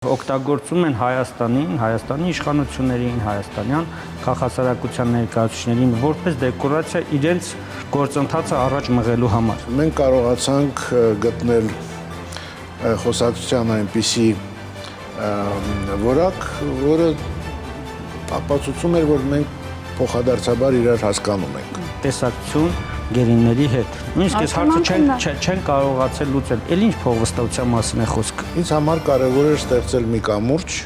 Օգտագործում են Հայաստանի իշխանություններին, հայաստանյան քաղաքասարակության ներկայացուցիչներին որպես դեկորացիա իրենց գործընթացը առաջ մղելու համար։ Մենք կարողացանք գտնել խոսակցության այնպիսի որակ, որը ապացուցում էր, որ մենք փոխադարձաբար իրար հասկանում ենք։ Տեսակցություն գերիների հետ։ Նույնիսկ այս հարցը չեն կարողացել լուծել։ Էլ ինչ փոխվստահության մասին է խոսքը։ Ինձ համար կարևոր էր ստեղծել մի կամուրջ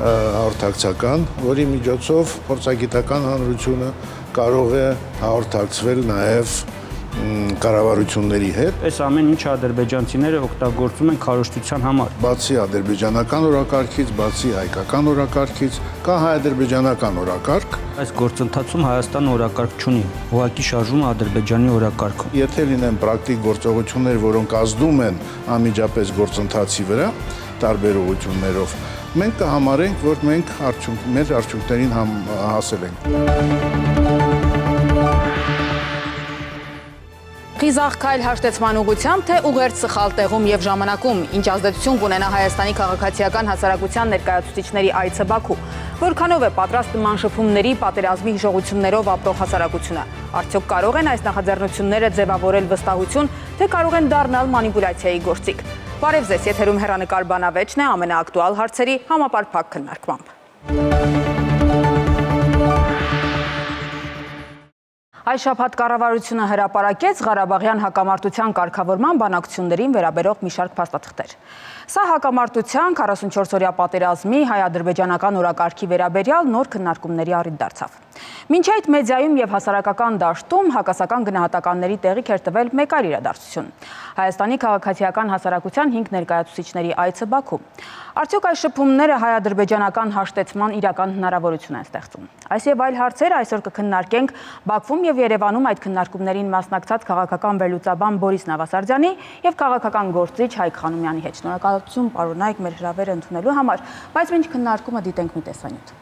հաղորդակցական, որի միջոցով փորձագիտական հանրությունը կարող է հաղորդակցվել նաև կառավարությունների հետ։ Այս ամեն ինչը ադրբեջանցիները օգտագործում են քարոզչության համար։ Բացի ադրբեջանական օրակարգից, բացի հայկական օրակարգից, կա հայ-ադրբեջանական օրակարգ։ Այս գործընթացում Հայաստանը օրակարգ չունի, ուղղակի շարժում է Ադրբեջանի օրակարգը։ Եթե լինեն պրակտիկ գործողություններ, որոնք ազդում են անմիջապես գործընթացի վրա, տարբեր ուղղություններով, մենք կհամարենք, որ մենք մեր արդյունքներին հասել ենք։ Խիզախ քայլ հաշտեցման ուղղությամբ, թե ուղերձ սխալ տեղում եւ ժամանակում, ինչ ազդեցություն կունենա Հայաստանի քաղաքացիական հասարակության ներկայացուցիչների այցը Բաքու, որքանով է պատրաստ նման շփումների, պատերազմի հիշողություններով ապրող հասարակությունը, արդյոք կարող են այս նախաձեռնությունները ձևավորել վստահություն, թե կարող են դառնալ մանիպուլյացիայի գործիք։ Բարև ձեզ, եթերում հեռանկար բանավեճն է ամենաակտուալ հարցերի համապարփակ քննարկմամբ։ Այս շաբաթ կառավարությունը հրապարակեց Ղարաբաղյան հակամարտության կարգավորման բանակցություններին վերաբերող մի շարք փաստաթղթեր։ Սա հակամարտության 44-օրյա պատերազմի հայ-ադրբեջանական օրակարգի վերաբերյալ նոր քննարկումների առիթ դարձավ։ Մինչ այդ մեդիայում եւ հասարակական դաշտում հակասական գնահատականների տեղիք էր տվել մեկ այլ իրադարձություն՝ Հայաստանի քաղաքացիական հասարակության 5 ներկայացուցիչների այցը Բաքու։ Արդյոք այս շփումները հայ-ադրբեջանական հաշտեցման իրական հնարավորություն են ստեղծում։ Այս եւ այլ հարցեր այսօր կքննարկենք Բաքվում եւ Երևանում այդ քննարկումներին մասնակցած քաղաքական վերլուծաբան Բորիս Նավասարդյանի եւ քաղաքական գործիչ Հայկ Խանոմյանի հետ։ Շնորհակալություն, պարոն Հայկ, մեր հրավերը ընդունելու համար, բայց մինչ քննարկումը դիտենք մի տեսանյութ։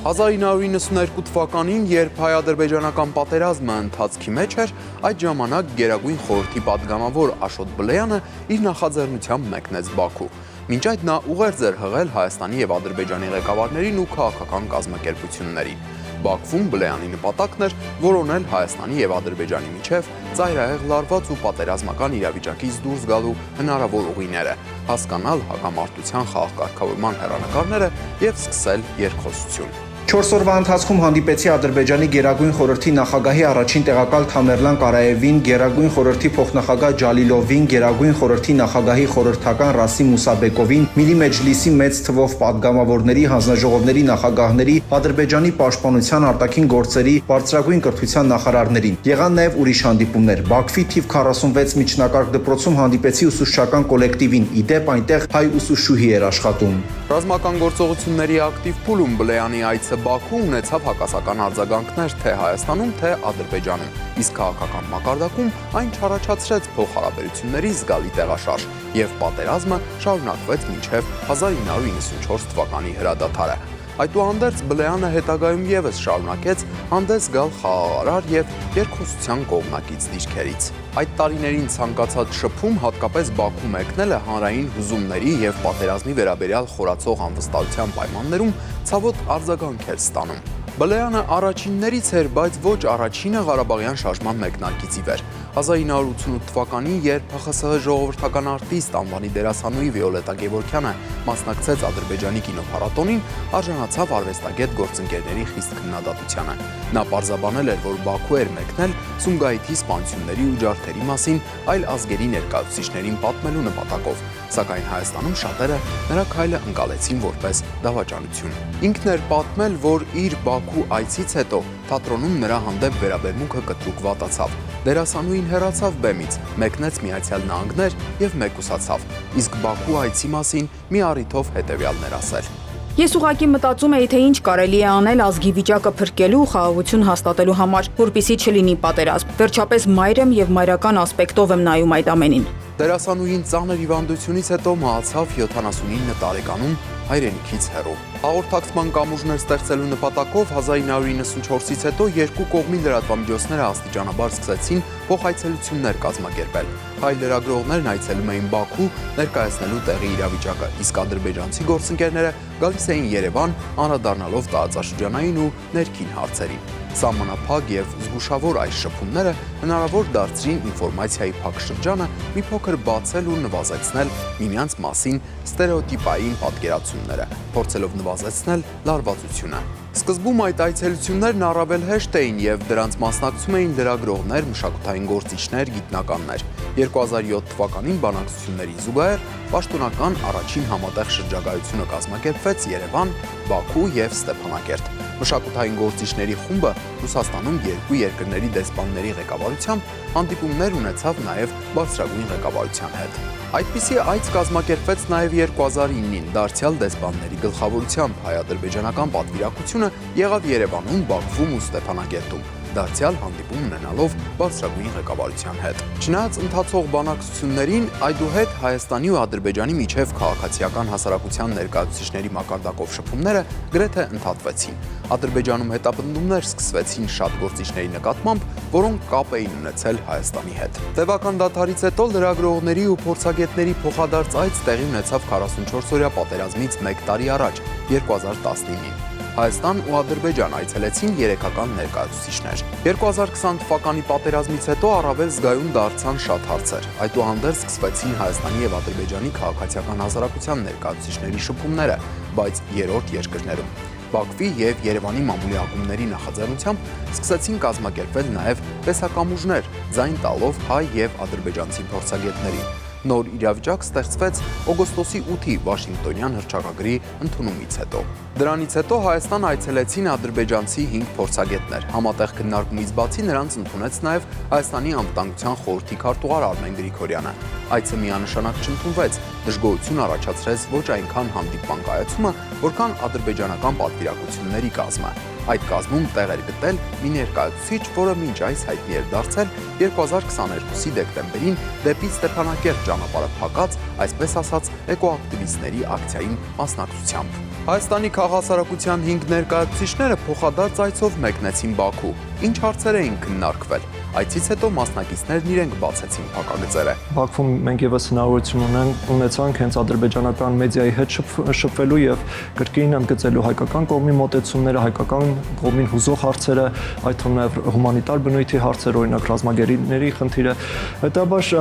1992 թվականին, երբ հայ-ադրբեջանական պատերազմը ընթացքի մեջ էր, այդ ժամանակ Գերագույն խորհրդի պատգամավոր Աշոտ Բլեյանը իր նախաձեռնությամբ մեկնեց Բաքու։ Մինչ այդ նա ուղերձ էր հղել Հայաստանի եւ Ադրբեջանի ղեկավարներին ու քաղաքական կազմակերպություններին։ Բաքվում Բլեյանի նպատակն էր որոնել Հայաստանի եւ Ադրբեջանի միջև ծայրահեղ լարված ու պատերազմական իրավիճակից դուրս գալու հնարավոր ուղիները, հասկանալ հակամարտության խաղաղ-կարգավորման հեռանկարները եւ սկսել երկխոսություն։ 4 օրվա ընթացքում հանդիպեցի Ադրբեջանի Գերագույն խորհրդի նախագահի առաջին տեղակալ Թամերլան Կարաևին, Գերագույն խորհրդի փոխնախագահ Ջալիլովին, Գերագույն խորհրդի նախագահի խորհրդական Ռասիմ Մուսաբեկովին, Միլի Մեջլիսի մեծ թվով պատգամավորների, հանձնաժողովների նախագահների, Ադրբեջանի պաշտպանության արտաքին գործերի բարձրագույն կրթության նախարարներին։ Եղան նաև ուրիշ հանդիպումներ։ Բաքվի թիվ 46 միջնակարգ դպրոցում հանդիպեցի ուսուցչական կոլեկտիվին, իդեպ այնտեղ հայ ուսուցչուհի էր աշխատում։ Ռազմական գործողությունների ակտիվ փուլում Բլեյանի այցը Բաքու ունեցավ հակասական արձագանքներ թե Հայաստանում, թե Ադրբեջանում, իսկ քաղաքական մակարդակում այն չառաջացրեց փոխհարաբերությունների զգալի տեղաշարժ, եւ պատերազմը շարունակվեց մինչև 1994 թվականի հրադադարը։ Այդուհանդերձ Բլեյանը հետագայում եւս շարունակեց հանդես գալ խաղաղարար եւ երկխոսության կողմնակից դիրքերից։ Այդ տարիներին ցանկացած շփում, հատկապես Բաքու մեկնելը հանրային հուզումների եւ պատերազմի վերաբերյալ խորացող անվստահության պայմաններում ցավոտ արձագանք էր ստանում։ Բլեյանը առաջիններից էր, բայց ոչ առաջինը Ղարաբաղյան շարժման մեկնարկից ի վեր։ 1988 թվականին, երբ ՀԽՍՀ ժողովրդական արտիստ անվանի դերասանուհի Վիոլետա Գևորգյանը մասնակցեց Ադրբեջանի կինոփառատոնին, արժանացավ արվեստագետ գործընկերների խիստ քննադատությանը։ Նա պարզաբանել էր, որ Բաքու էր մեկնել Սումգայիթի սպանությունների ու ջարդերի մասին այլ ազգերի ներկայացուցիչներին պատմելու նպատակով, սակայն Հայաստանում շատերը նրա քայլը ընկալեցին որպես դավաճանություն։ Ինքն էր պատմել, որ իր Բաքու այցից հետո թատրոնում նրա հանդեպ վերաբերմունքը կտրուկ վատացավ։ Դերասանուհին հեռացավ բեմից, մեկնեց Միացյալ Նահանգներ եւ մեկուսացավ, իսկ Բաքու այցի մասին մի առիթով հետեւյալն էր ասել. Ես ուղղակի մտածում էի, թե ինչ կարելի է անել ազգի վիճակը փրկելու ու խաղաղություն հաստատելու համար, որպեսզի չլինի պատերազմ։ Վերջապես մայր եմ եւ մայրական ասպեկտով եմ նայում այդ ամենին։ Դերասանուհին ծանր հիվանդությունից հետո մահացավ 79 տարեկանում հայրենիքից հեռու։ Հաղորդակցման կամուրջներ ստեղծելու նպատակով 1994-ից հետո երկու կողմի լրատվամիջոցները աստիճանաբար սկսեցին փոխայցելություններ կազմակերպել։ Հայ լրագրողներն այցելում էին Բաքու ներկայացնելու տեղի իրավիճակը, իսկ ադրբեջանցի գործընկերները գալիս էին Երևան, անդրադառնալով տարածաշրջանային ու ներքին հարցերին։ Սահմանափակ եւ զգուշավոր այս շփումները հնարավոր դարձրին ինֆորմացիայի փակ շրջանը մի փոքր բացել ու նվազեցնել միմյանց մասին ստերեոտիպային պատկերացումները, փորձելով նվազեցնել լարվածությունը։ Սկզբում այդ այցելություններն առավել հեշտ էին եւ դրանց մասնակցում էին լրագրողներ, մշակութային գործիչներ, գիտնականներ։ 2007 թվականին բանակցությունների զուգահեռ պաշտոնական առաջին համատեղ շրջագայությունը կազմակերպվեց Երևան, Բաքու եւ Ստեփանակերտ։ Մշակութային գործիչների խումբը Ռուսաստանում երկու երկրների դեսպանների ղեկավարությամբ հանդիպումներ ունեցավ նաև բարձրագույն ղեկավարության հետ։ Այդպիսի այց կազմակերպվեց նաև 2009-ին դարձյալ դեսպանների գլխավորությամբ հայ-ադրբեջանական պատվիրակությունը եղավ Երևանում, Բաքվում ու Ստեփանակերտում, դարձյալ հանդիպում ունենալով բարձրագույն ղեկավարության հետ։ Չնայած ընթացող բանակցություններին, այդուհետ Հայաստանի ու Ադրբեջանի միջև քաղաքացիական հասարակության ներկայացուցիչների մակարդակով շփումները գրեթե ընդհատվեցին։ Ադրբեջանում հետապնդումներ սկսվեցին շատ գործիչների նկատմամբ, որոնք կապ էին ունեցել Հայաստանի հետ։ Տևական դադարից հետո լրագրողների ու փորձագետների փոխադարձ այց տեղի ունեցավ 44-օրյա պատերազմից 1 տարի առաջ, 2019-ին։ Հայաստան ու Ադրբեջան այցելեցին երեքական ներկայացուցիչներ։ 2020 թվականի պատերազմից հետո առավել զգայուն դարձան շատ հարցեր։ Այդուհանդերձ սկսվեցին Հայաստանի եւ Ադրբեջանի քաղաքացիական հասարակության ներկայացուցիչների շփումները, բայց երրորդ երկրներում։ Բաքվի եւ Երևանի մամուլի ակումբների նախաձեռնությամբ սկսեցին կազմակերպվել նաև տեսակամուրջներ, ձայն տալով հայ եւ ադրբեջանցի փորձագետներին։ Նոր իրավիճակ ստեղծվեց օգոստոսի 8-ի Վաշինգտոնյան հռչակագրի ընդունումից հետո։ Դրանից հետո Հայաստան այցելեցին ադրբեջանցի 5 փորձագետներ։ Համատեղ քննարկումից բացի նրանց ընդունեց նաև Հայաստանի անվտանգության խորհրդի քարտուղար Արմեն Գրիգորյանը։ Այցը միանշանակ չընդունվեց, դժգոհություն առաջացրեց ոչ այնքան հանդիպման կայացումը, որքան ադրբեջանական պատվիրակությունների կազմը։ Այդ կազմում տեղ էր գտել մի ներկայացուցիչ, որը մինչ այս հայտնի էր դարձել 2022-ի դեկտեմբերին դեպի Ստեփանակերտ ճանապարհը փակած, այսպես ասած, էկոակտիվիստների ակցիային մասնակցությամբ։ Հայաստանի քաղաքասարակության 5 ներկայացուցիչները փոխադարձ այցով մեկնեցին Բաքու։ Ինչ հարցեր էին քննարկվել։ Այցից հետո մասնակիցներն իրենք բացեցին փակագծերը։ Բաքվում մենք եւս հնարավորություն ունեցանք հենց ադրբեջանական մեդիայի հետ շփվելու եւ կրկին ընդգծելու հայկական կողմի մոտեցումները, հայկական կողմին հուզող հարցերը, այդ թվում նաեւ հումանիտար բնույթի հարցեր, օրինակ ռազմագերիների խնդիրը։ Հետաբար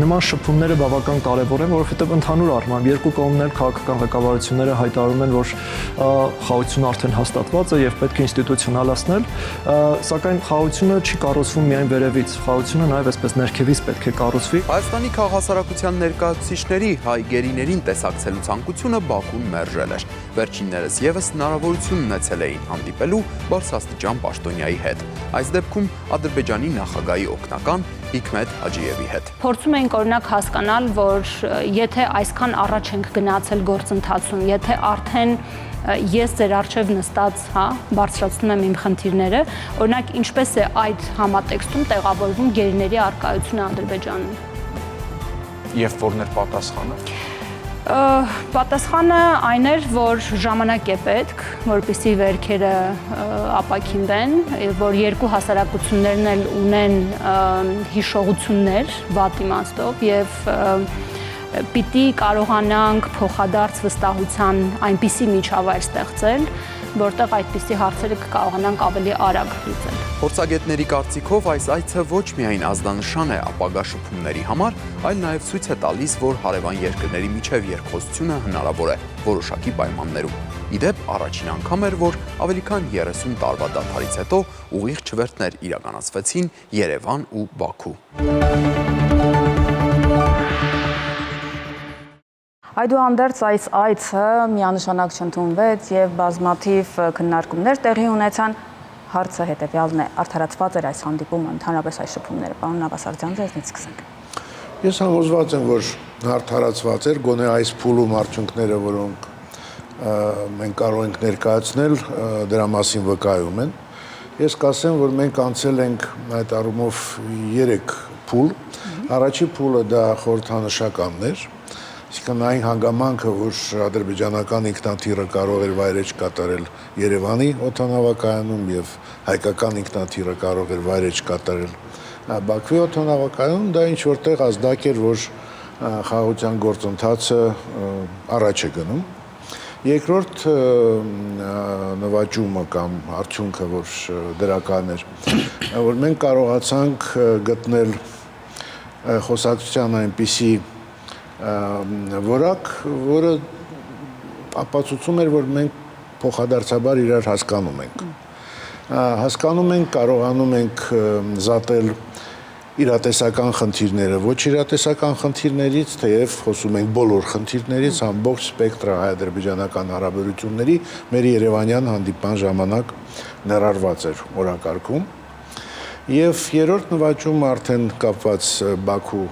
նման շփումները բավական կարեւոր են, որովհետեւ ընդհանուր առմամբ երկու կողմն էլ քաղաքական ղեկավարությունները հայտարարում են, որ խաղաղությունը արդեն հաստատված է եւ պետք է ինստիտուցիոնալացնել, սակայն խաղաղությունը չի կառուցվում միայն վերևից, խաղաղությունը նաև այսպես ներքևից պետք է կառուցվի։ Հայաստանի քաղաքասարակության ներկայացուցիչների հայ գերիներին տեսակցելու ցանկությունը Բաքուն մերժել էր։ Վերջիններս եւս հնարավորություն ունեցել էին հանդիպելու բարձրաստիճան պաշտոնյայի հետ։ Այս դեպքում Ադրբեջանի նախագահի օգնական Հիկմետ Հաջիևի հետ։ Փորձում ենք օրինակ հասկանալ, որ եթե այսքան առաջ ենք գնացել գործընթացում, եթե արդեն ես ձեր արչև նստած, բարձրացնում եմ իմ խնդիրները, օրինակ ինչպես է այդ համատեքստում տեղավորվում գերիների առկայությունը Ադրբեջանում։ Եվ որն էր պատասխանը։ Պատասխանը այն էր, որ ժամանակ է պետք, որպեսզի վերքերը ապաքինվեն, որ երկու հասարակություններն էլ ունեն հիշողություններ վատ իմաստով եւ պիտի կարողանանք փոխադարձ վստահության այնպիսի միջավայր ստեղծել, որտեղ այդպիսի հարցերը կկարողանանք ավելի արագ լուծել։ Փորձագետների կարծիքով այս այցը ոչ միայն ազդանշան է ապագա շփումների համար, այլ նաև ցույց է տալիս, որ հարևան երկրների միջև երկխոսությունը հնարավոր է որոշակի պայմաններում։ Իդեպ առաջին անգամ էր, որ ավելի քան 30 տարվա դադարից հետո ուղիղ չվերթներ իրականացվեցին Երևան ու Բաքու։ Այդուհանդերձ այս այցը միանշանակ չընդունվեց եւ բազմաթիվ քննարկումներ տեղի ունեցան։ Հարցը հետեւյալն է. արդարացված էր այս հանդիպումը, ընդհանրապես այս շփումները, պարոն Նավասարդյան, ձեզնից սկսենք։ Ես համոզված եմ, որ արդարացված էր, գոնե այս փուլում արդյունքները, որոնք մենք կարող ենք ներկայացնել, դրա մասին վկայում են։ Ես կասեմ, որ մենք անցել ենք այդ առումով 3 փուլ։ Առաջի փուլը դա խորհրդանշականն էր, Իսկն այն հանգամանքը, որ ադրբեջանական ինքնաթիռը կարող էր վայրեջք կատարել Երևանի օդանավակայանում եւ հայկական ինքնաթիռը կարող էր վայրեջք կատարել Բաքվի օդանավակայանում, դա ինչ որտեղ ազդակ էր, որ խաղաղության գործընթացը առաջ է գնում։ Երկրորդ նվաճումը կամ արդյունքը, որ դրական էր, որ մենք կարողացանք գտնել խոսակցության այնպիսի որակ, որը ապացուցում էր, որ մենք փոխադարձաբար իրար հասկանում ենք։ Հասկանում ենք, կարողանում ենք զատել իրատեսական խնդիրները, ոչ իրատեսական խնդիրներից, թեև խոսում ենք բոլոր խնդիրներից, ամբողջ սպեկտրը հայ-ադրբեջանական հարաբերությունների մեր Երևանյան հանդիպման ժամանակ ներառված էր օրակարգում։ Եվ երրորդ նվաճումը արդեն կապված Բաքու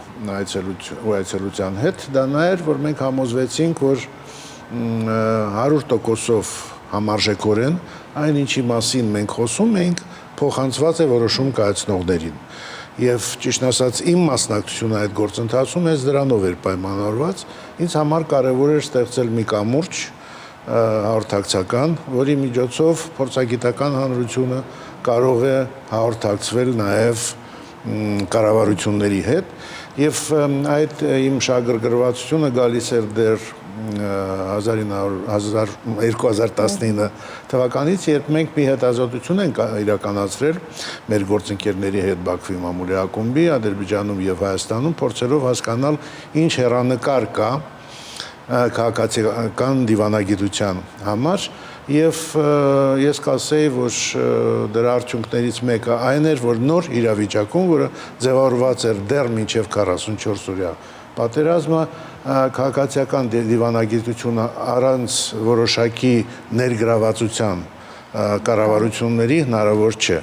այցելության հետ, դա նա էր, որ մենք համոզվեցինք, որ 100%-ով համարժեքորեն այն ինչի մասին մենք խոսում ենք, փոխանցված է որոշում կայացնողներին։ Եվ ճիշտ ասած իմ մասնակցությունը այդ գործընթացում հենց դրանով էր պայմանավորված, ինձ համար կարևոր էր ստեղծել մի կամուրջ հաղորդակցական, որի միջոցով փորձագիտական հանրությունը կարող է հաղորդակցվել նաև կառավարությունների հետ, եւ այդ իմ շահագրգռվածությունը գալիս էր դեռ 2019 թվականից, երբ մենք մի հետազոտություն ենք իրականացրել մեր գործընկերների հետ Բաքվի մամուլի ակումբի, Ադրբեջանում եւ Հայաստանում, փորձելով հասկանալ ինչ հեռանկար կա քաղաքացիական դիվանագիտության համար, եւ ես կասեի, որ դրա արդյունքներից մեկը այն էր, որ նոր իրավիճակում, որը ձևավորված էր դեռ մինչեւ 44 օրյա պատերազմը, քաղաքացիական դիվանագիտությունը առանց որոշակի ներգրավվածության կառավարությունների հնարավոր չէ։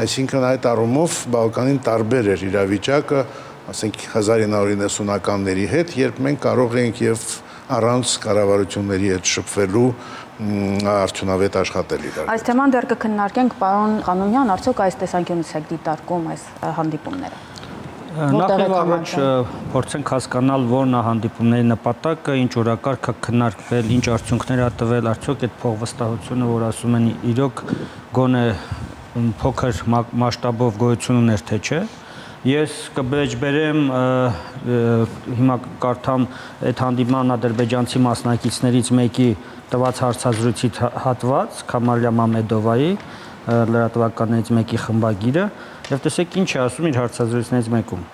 Այսինքն այդ առումով բավականին տարբեր էր իրավիճակը, ասենք 1990-ականների հետ, երբ մենք կարող էինք եւ առանց կառավարությունների հետ շփվելու արդյունավետ աշխատել իրար։ Այս թեման դեռ կքննարկենք, պարոն Ղանունյան, արդյոք այս տեսանկյունից եք դիտարկում այս հանդիպումները։ Նախ առաջ փորձենք հասկանալ որն է հանդիպումների նպատակը, ինչ օրակարգ է քննարկվել, ինչ արդյունքներ է տվել, արդյոք այդ փոխվստահությունը, որ ասում են, իրոք գոնե փոքր մասշտաբով գոյություն ուներ, թե չէ։ Ես կբերեմ հիմա կարդամ այդ հանդիպման ադրբեջանցի մասնակիցներից մեկի տված հարցազրույցի հատված Քամալյա Մամեդովայի լրատվականներից մեկի խմբագիրը եւ տեսեք ինչ է ասում իր հարցազրույցներից մեկում։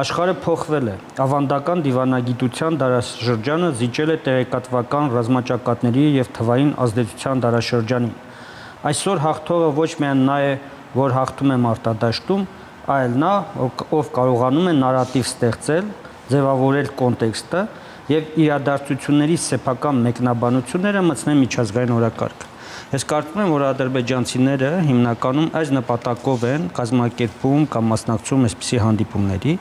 Աշխարհը փոխվել է։ Ավանդական դիվանագիտության դարաշրջանը զիջել է տեղեկատվական ռազմաճակատների եւ թվային ազդեցության դարաշրջանին։ Այսօր հաղթողը ոչ միայն նա է, որ հաղթում է մարտադաշտում, այլ նա, ով կարողանում է նարատիվ ստեղծել, ձևավորել կոնտեքստը եւ իրադարձությունների սեփական մեկնաբանությունները մտցնել միջազգային օրակարգ։ Ես կարծում եմ, որ ադրբեջանցիները հիմնականում այս նպատակով են կազմակերպում կամ մասնակցում այսպիսի հանդիպումների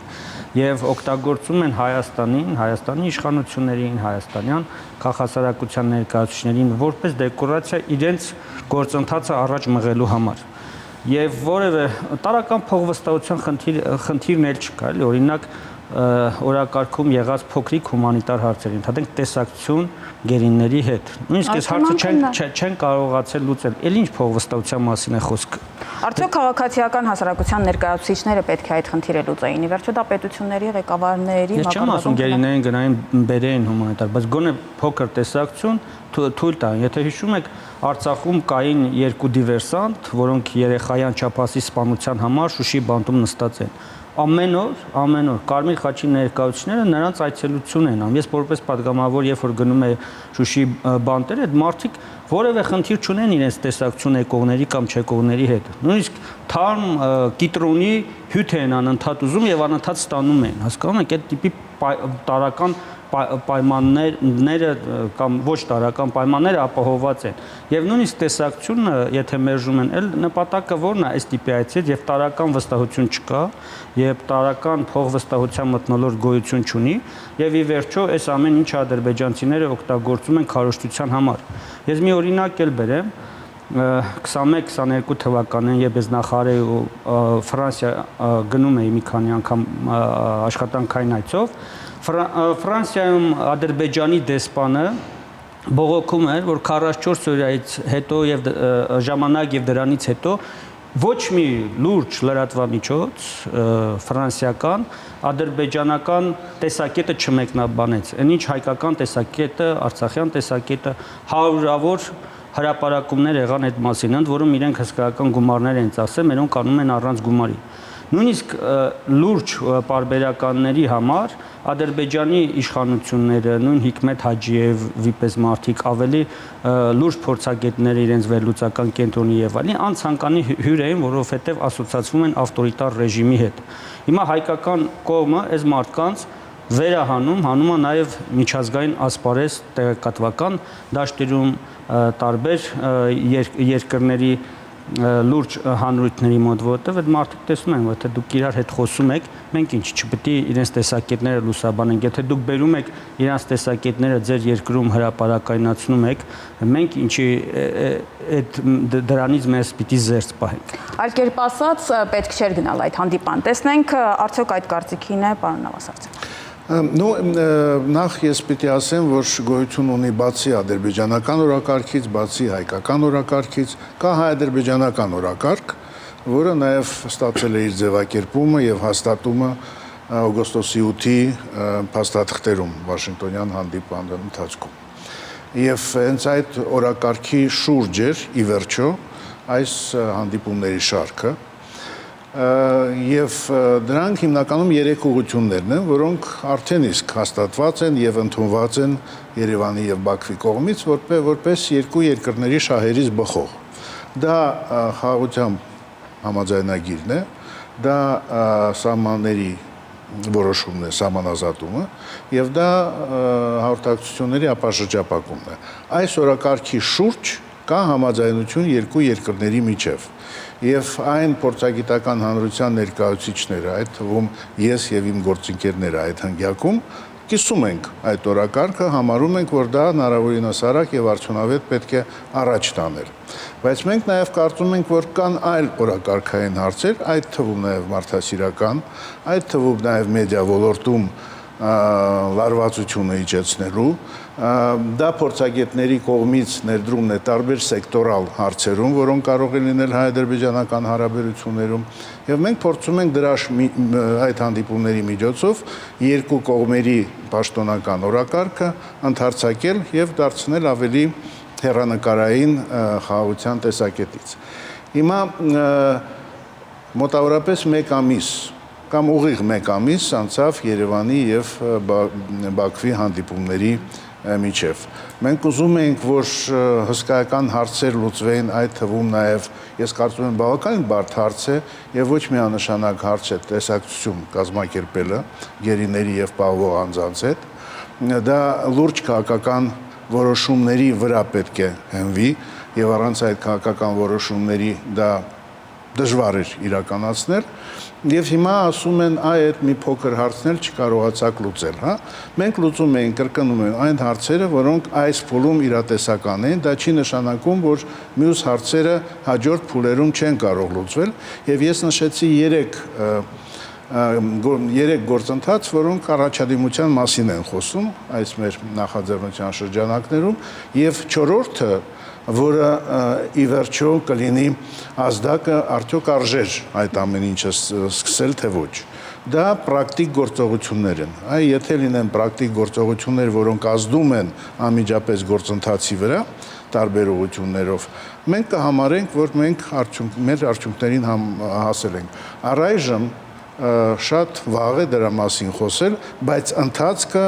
եւ օգտագործում են Հայաստանի իշխանություններին, հայաստանյան քաղաքասարակության ներկայացուցիչներին որպես դեկորացիա իրենց գործընթացը առաջ մղելու համար։ Եվ որևէ տարական փոխվստահության խնդիրն էլ չկա, էլի, օրինակ օրակարգում եղած փոքրիկ հումանիտար հարցեր, ընդհանրենք տեսակցություն գերիների հետ։ Նույնիսկ այս հարցը չեն կարողացել լուծել։ Էլ ինչ փոխվստահության մասին է խոսքը։ Արդյոք քաղաքացիական հասարակության ներկայացուցիչները պետք է այդ խնդիրը լուծեին։ Ի վերջո դա պետությունների ղեկավարների Ես չեմ ասում գերիներին գնային բերեին հումանիտար, բայց գոնե փոքր տեսակցություն թույլ տան։ Եթե հիշում եք, Արցախում կային երկու դիվերսանտ, որոնք երեխայան չափասի սպանության համար Շուշի բանտում նստած են։ Ամեն օր Կարմիր խաչի ներկայացուցիչները նրանց այցելություն են անում։ Ես որպես падգամավոր, երբ որ գնում եմ Շուշի բանտերը, այդ մարդիկ որևէ խնդիր չունեն իրենց տեսակցություն եկողների կամ չեկողների հետ։ Նույնիսկ թարմ կիտրոնի հյութ են անընդհատ ուզում եւ անընդհատ ստանում են։ Հասկանում եք, այդ տիպի տարական պայմանները կամ ոչ տարական պայմանները ապահովված են։ Եվ նույնիսկ տեսակցությունը, եթե մերժում են, էլ նպատակը որն է այս տիպի այցից եւ տարական վստահություն չկա, եւ տարական փոխվստահության մթնոլորտ գոյություն չունի, եւ ի վերջո այս ամեն ինչը ադրբեջանցիները օգտագործում են քարոզչության համար։ Ես մի օրինակ էլ բերեմ, 21-22 թվականին երբ ես նախարարի ու Ֆրանսիա գնում էի մի քանի անգամ աշխատանքային այցով, Ֆրանսիայում Ադրբեջանի դեսպանը բողոքում էր, որ 44 օրից հետո եւ ժամանակ եւ դրանից հետո ոչ մի լուրջ լրատվամիջոց ֆրանսիական ադրբեջանական տեսակետը չմեկնաբանեց։ Այնինչ հայկական տեսակետը, արցախյան տեսակետը հարյուրավոր հրապարակումներ եղան այդ մասին, ընդ որում իրենք հսկայական գումարներ են ծախսել, մերոնք անում են առանց գումարի։ Նույնիսկ լուրջ պարբերականների համար Ադրբեջանի իշխանությունները, նույն Հիկմետ Հաջիևի պես մարդիկ ավելի լուրջ փորձագետներ իրենց վերլուծական կենտրոնի եւ այլն անցանկանի հյուր էին, որովհետեւ ասոցացվում են ավտորիտար ռեժիմի հետ։ Հիմա հայկական կողմը այս մարդկանց վերահանում, հանում է նաև միջազգային ասպարեզ տեղեկատվական դաշտերում տարբեր երկրների լուրջ հանրույթների մոտ, որտեղ այդ մարդիկ տեսնում են, որ թե դուք իրար հետ խոսում եք, մենք ինչ չպետք է իրենց տեսակետները լուսաբանենք, եթե դուք բերում եք իրենց տեսակետները ձեր երկրում հրապարակայնացնում եք, մենք ինչի այդ դրանից մեզ պիտի զերծ պահենք։ Այլ կերպ ասած, պետք չէր գնալ այդ հանդիպան։ Տեսնենք արդյոք այդ կարծիքին է պարոն Նավասարդյան։ Նախ ես պիտի ասեմ, որ գոյություն ունի բացի ադրբեջանական օրակարգից, բացի հայկական օրակարգից, կա հայ-ադրբեջանական օրակարգ, որը նաև ստացել է իր ձևակերպումը եւ հաստատումը օգոստոսի 8-ի փաստաթղթերում Վաշինգտոնյան հանդիպման ընթացքում։ Եվ հենց այդ օրակարգի շուրջ էր ի վերջո այս հանդիպումների շարքը, եւ դրանք հիմնականում երեք ուղղություններն են, որոնք արդեն իսկ հաստատված են եւ ընդունված են Երևանի եւ Բաքվի կողմից, որպես երկու երկրների շահերից բխող։ Դա խաղաղության համաձայնագիրն է, դա սահմանների որոշումն է, սահմանազատումը, եւ դա հաղորդակցությունների ապաշրջապակումն է։ Այս օրակարգի շուրջ կա համաձայնություն երկու երկրների միջև։ Եվ այն փորձագիտական հանրության ներկայացուցիչները, այդ թվում ես եւ իմ գործընկերները այդ հնգյակում կիսում ենք այդ օրակարգը, համարում ենք, որ դա հնարավորինս արագ եւ արդյունավետ պետք է առաջ տանել։ Բայց մենք նաեւ կարծում ենք, որ կան այլ օրակարգային հարցեր, այդ թվում նաեւ մարդասիրական, այդ թվում նաեւ մեդիա ոլորտում լարվածությունը իջեցնելու, դա փորձագետների կողմից ներդրումն է տարբեր սեկտորալ հարցերում, որոնք կարող են լինել հայ-ադրբեջանական հարաբերություններում, եւ մենք փորձում ենք դրա այդ հանդիպումների միջոցով երկու կողմերի պաշտոնական օրակարգը ընդհարցակել եւ դարձնել ավելի հեռանկարային խաղաղության տեսակետից։ Հիմա մոտավորապես 1 ամիս կամ ուղիղ 1 ամիս անցավ Երևանի եւ Բաքվի հանդիպումների միջև։ Մենք ուզում ենք, որ հսկայական հարցեր լուծվեն, այդ թվում նաեւ ես կարծում եմ բավականին բարդ հարց է եւ ոչ միանշանակ հարց է տեսակցություն կազմակերպելը գերիների եւ պահվող անձանց հետ։ Դա լուրջ քաղաքական որոշումների վրա պետք է հենվի եւ առանց այդ քաղաքական որոշումների դա դժվար էր իրականացնել եւ հիմա ասում են այդ մի փոքր հարցներ չկարողացաք լուծել, հա։ Մենք լուծում ենք, կրկնում ենք այն հարցերը, որոնք այս փուլում իրատեսական են, դա չի նշանակում, որ մյուս հարցերը հաջորդ փուլերում չեն կարող լուծվել եւ ես նշեցի 3 գործընթաց, որոնք առաջադիմության մասին են խոսում այս մեր նախաձեռնության շրջանակներում եւ 4-րդը որը ի վերջո կլինի ազդակը արդյոք արժեր այդ ամեն ինչը սկսել թե ոչ։ Դա պրակտիկ գործողություններ են։ Այ եթե լինեն պրակտիկ գործողություններ, որոնք ազդում են անմիջապես գործընթացի վրա, տարբեր ուղղություններով, մենք կհամարենք, որ մենք մեր արդյունքներին հասել ենք։ Առայժմ շատ վաղ է դրա մասին խոսել, բայց ընթացքը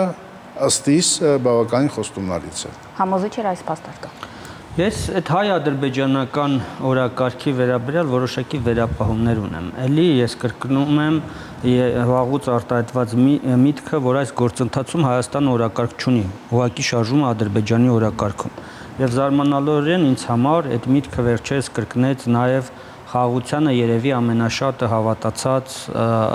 ըստ իս բավականին խոստումնալից է։ Համոզիչ էր այս փաստարկը։ Ես այդ հայ-ադրբեջանական օրակարգի վերաբերյալ որոշակի վերապահումներ ունեմ։ Էլի ես կրկնում եմ վաղուց արտահայտված միտքը, որ այս գործընթացում Հայաստանը օրակարգ չունի, ուղղակի շարժում է Ադրբեջանի օրակարգում։ Եվ զարմանալիորեն ինձ համար այդ միտքը վերջերս կրկնեց նաև խաղաղությանը երևի ամենաշատը հավատացած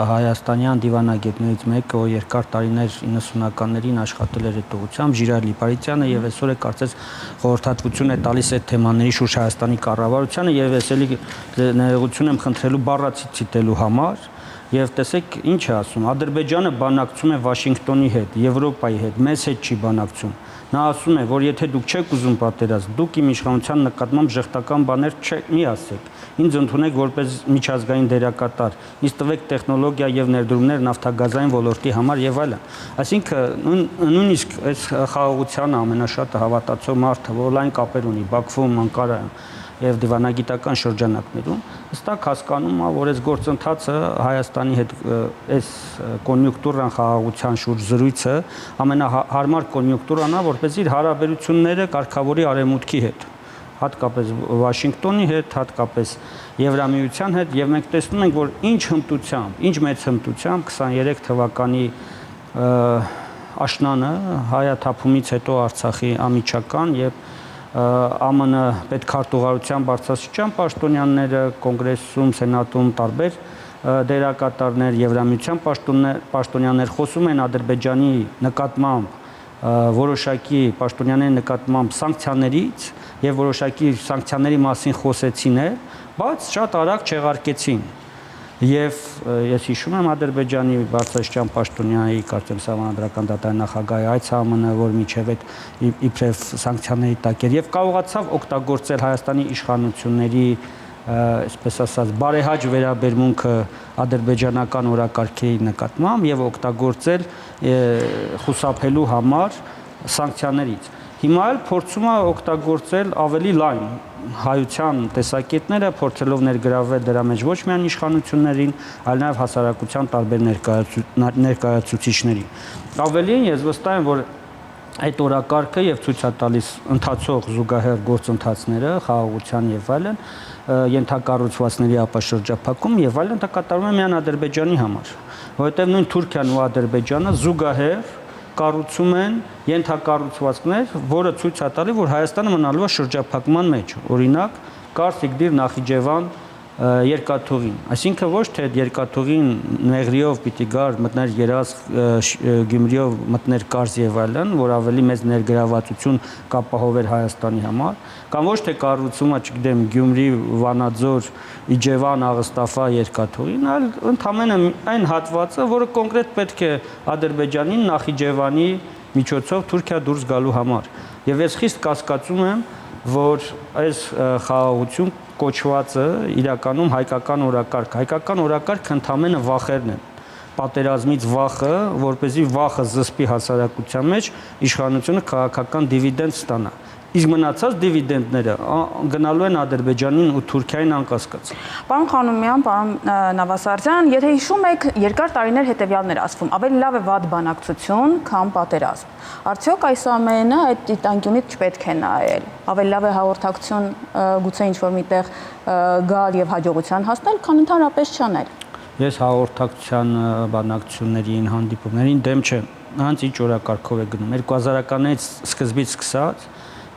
հայաստանյան դիվանագետներից մեկը, ով երկար տարիներ 90-ականներին աշխատել էր այդ ուղղությամբ, Ժիրայր Լիպարիտյանը, եւ այսօր է կարծես խորհրդատվություն է տալիս այդ թեմաների շուրջ Հայաստանի կառավարությանը, եւ ես էլի ներողություն եմ խնդրելու բառացի ցիտելու համար։ Եվ տեսեք, ինչ է ասում, Ադրբեջանը բանակցում է Վաշինգտոնի հետ, Եվրոպայի հետ, մեզ հետ չի բանակցում։ Նա ասում է, որ եթե դուք չեք ուզում պատերազմ, դուք իմ իշխանության նկատմամբ ժխտական բաներ մի ասեք։ Ինձ ընդունեք որպես միջազգային դերակատար, ինձ տվեք տեխնոլոգիա եւ ներդրումներ նավթագազային ոլորտի համար եւ այլն։ Այսինքն նույնիսկ այս խաղաղությանը ամենաշատը հավատացող մարդը, որ լայն կապեր ունի Բաքվում, Անկարայում եւ դիվանագիտական շրջանակներում, հստակ հասկանում է, որ այս գործընթացը Հայաստանի հետ այս կոնյունկտուրան խաղաղության շուրջ զրույցը ամենահարմար կոնյունկտուրան է, որպես իր հարաբերությունները կարգավորի արևմուտքի հետ, հատկապես Վաշինգտոնի հետ, հատկապես Եվրամիության հետ, եւ մենք տեսնում ենք, որ ինչ հմտությամբ, ինչ մեծ հմտությամբ 23 թվականի աշնանը հայաթափումից հետո Արցախի անմիջական եւ ԱՄՆ պետքարտուղարության բարձրաստիճան պաշտոնյաները կոնգրեսում, սենատում տարբեր դերակատարներ, Եվրամիության պաշտոնյաներ խոսում են Ադրբեջանի նկատմամբ որոշակի պաշտոնյաների նկատմամբ սանկցիաներից եւ որոշակի սանկցիաների մասին խոսեցին, բայց շատ արագ չեղարկեցին։ Եվ ես հիշում եմ Ադրբեջանի բարձրաստիճան պաշտոնյայի, կարծեմ Սահմանադրական դատարանի նախագահի այց ԱՄՆ, որ միջև այդ իբրև սանկցիաների տակ էր եւ կարողացավ օգտագործել Հայաստանի իշխանությունների, այսպես ասած, բարեհաճ վերաբերմունքը ադրբեջանական օրակարգի նկատմամբ եւ օգտագործել խուսափելու համար սանկցիաներից։ Հիմա էլ փորձում է օգտագործել ավելի լայն հայության տեսակետները, փորձելով ներգրավել դրա մեջ ոչ միայն իշխանություններին, այլ նաև հասարակության տարբեր ներկայացուցիչներին։ Ավելին ես վստահ եմ, որ այդ օրակարգը եւ ցույց է տալիս ընթացող զուգահեռ գործընթացները, խաղաղության եւ այլն, ենթակառուցվածքների ապաշրջափակում եւ այլն, դա կատարվում է միայն Ադրբեջանի համար, որովհետեւ նույն Թուրքիան ու Ադրբեջանը զուգահեռ կառուցում են ենթակառուցվածքներ, որը ցույց է տալի, որ Հայաստանը մնալու է շրջափակման մեջ։ Օրինակ, Կար-Սիգդիր Նախիջևան երկաթուղին, այսինքն ոչ թե երկաթուղին Մեղրիով պիտի գար, մտներ Երազղ, Գյումրիով մտներ Կարզ եւ այլն, որ ավելի մեծ ներգրավվածություն կապահովեր Հայաստանի համար, կամ ոչ թե կառուցումը, չգիտեմ, Գյումրի, Վանաձոր, Իջևան, Աղստաֆա երկաթուղին, այլ ընդհանրապես այն հատվածը, որը կոնկրետ պետք է Ադրբեջանին Նախիջևանի միջոցով Թուրքիա դուրս գալու համար։ Եվ ես խիստ կասկածում եմ, որ այս խաղաղություն կոչվածը իրականում հայկական օրակարգ ընդամենը վախերն են, պատերազմից վախը, որպեսզի վախը զսպի հասարակության մեջ, իշխանությունը քաղաքական դիվիդենդ ստանա։ Իսկ մնացած դիվիդենդները գնալու են Ադրբեջանին ու Թուրքիային անկասկած։ Պարոն Խանոմյան, պարոն Նավասարդյան, եթե հիշում եք, երկար տարիներ հետևյալն էր ասվում, ավելի լավ է վատ բանակցություն, քան պատերազմ։ Արդյոք այս ամենը այդ դիտանկյունից չպետք է նայել։ Ավելի լավ է հաղորդակցություն գուցե ինչ-որ միտեղ գալ եւ հաջողության հասնել, քան ընդհանրապես չանել։ Ես հաղորդակցության բանակցություններին, հանդիպումներին դեմ չեմ։ Հենց ինչ օրակարգով է գնում։ 2000-ականից սկզբից սկսած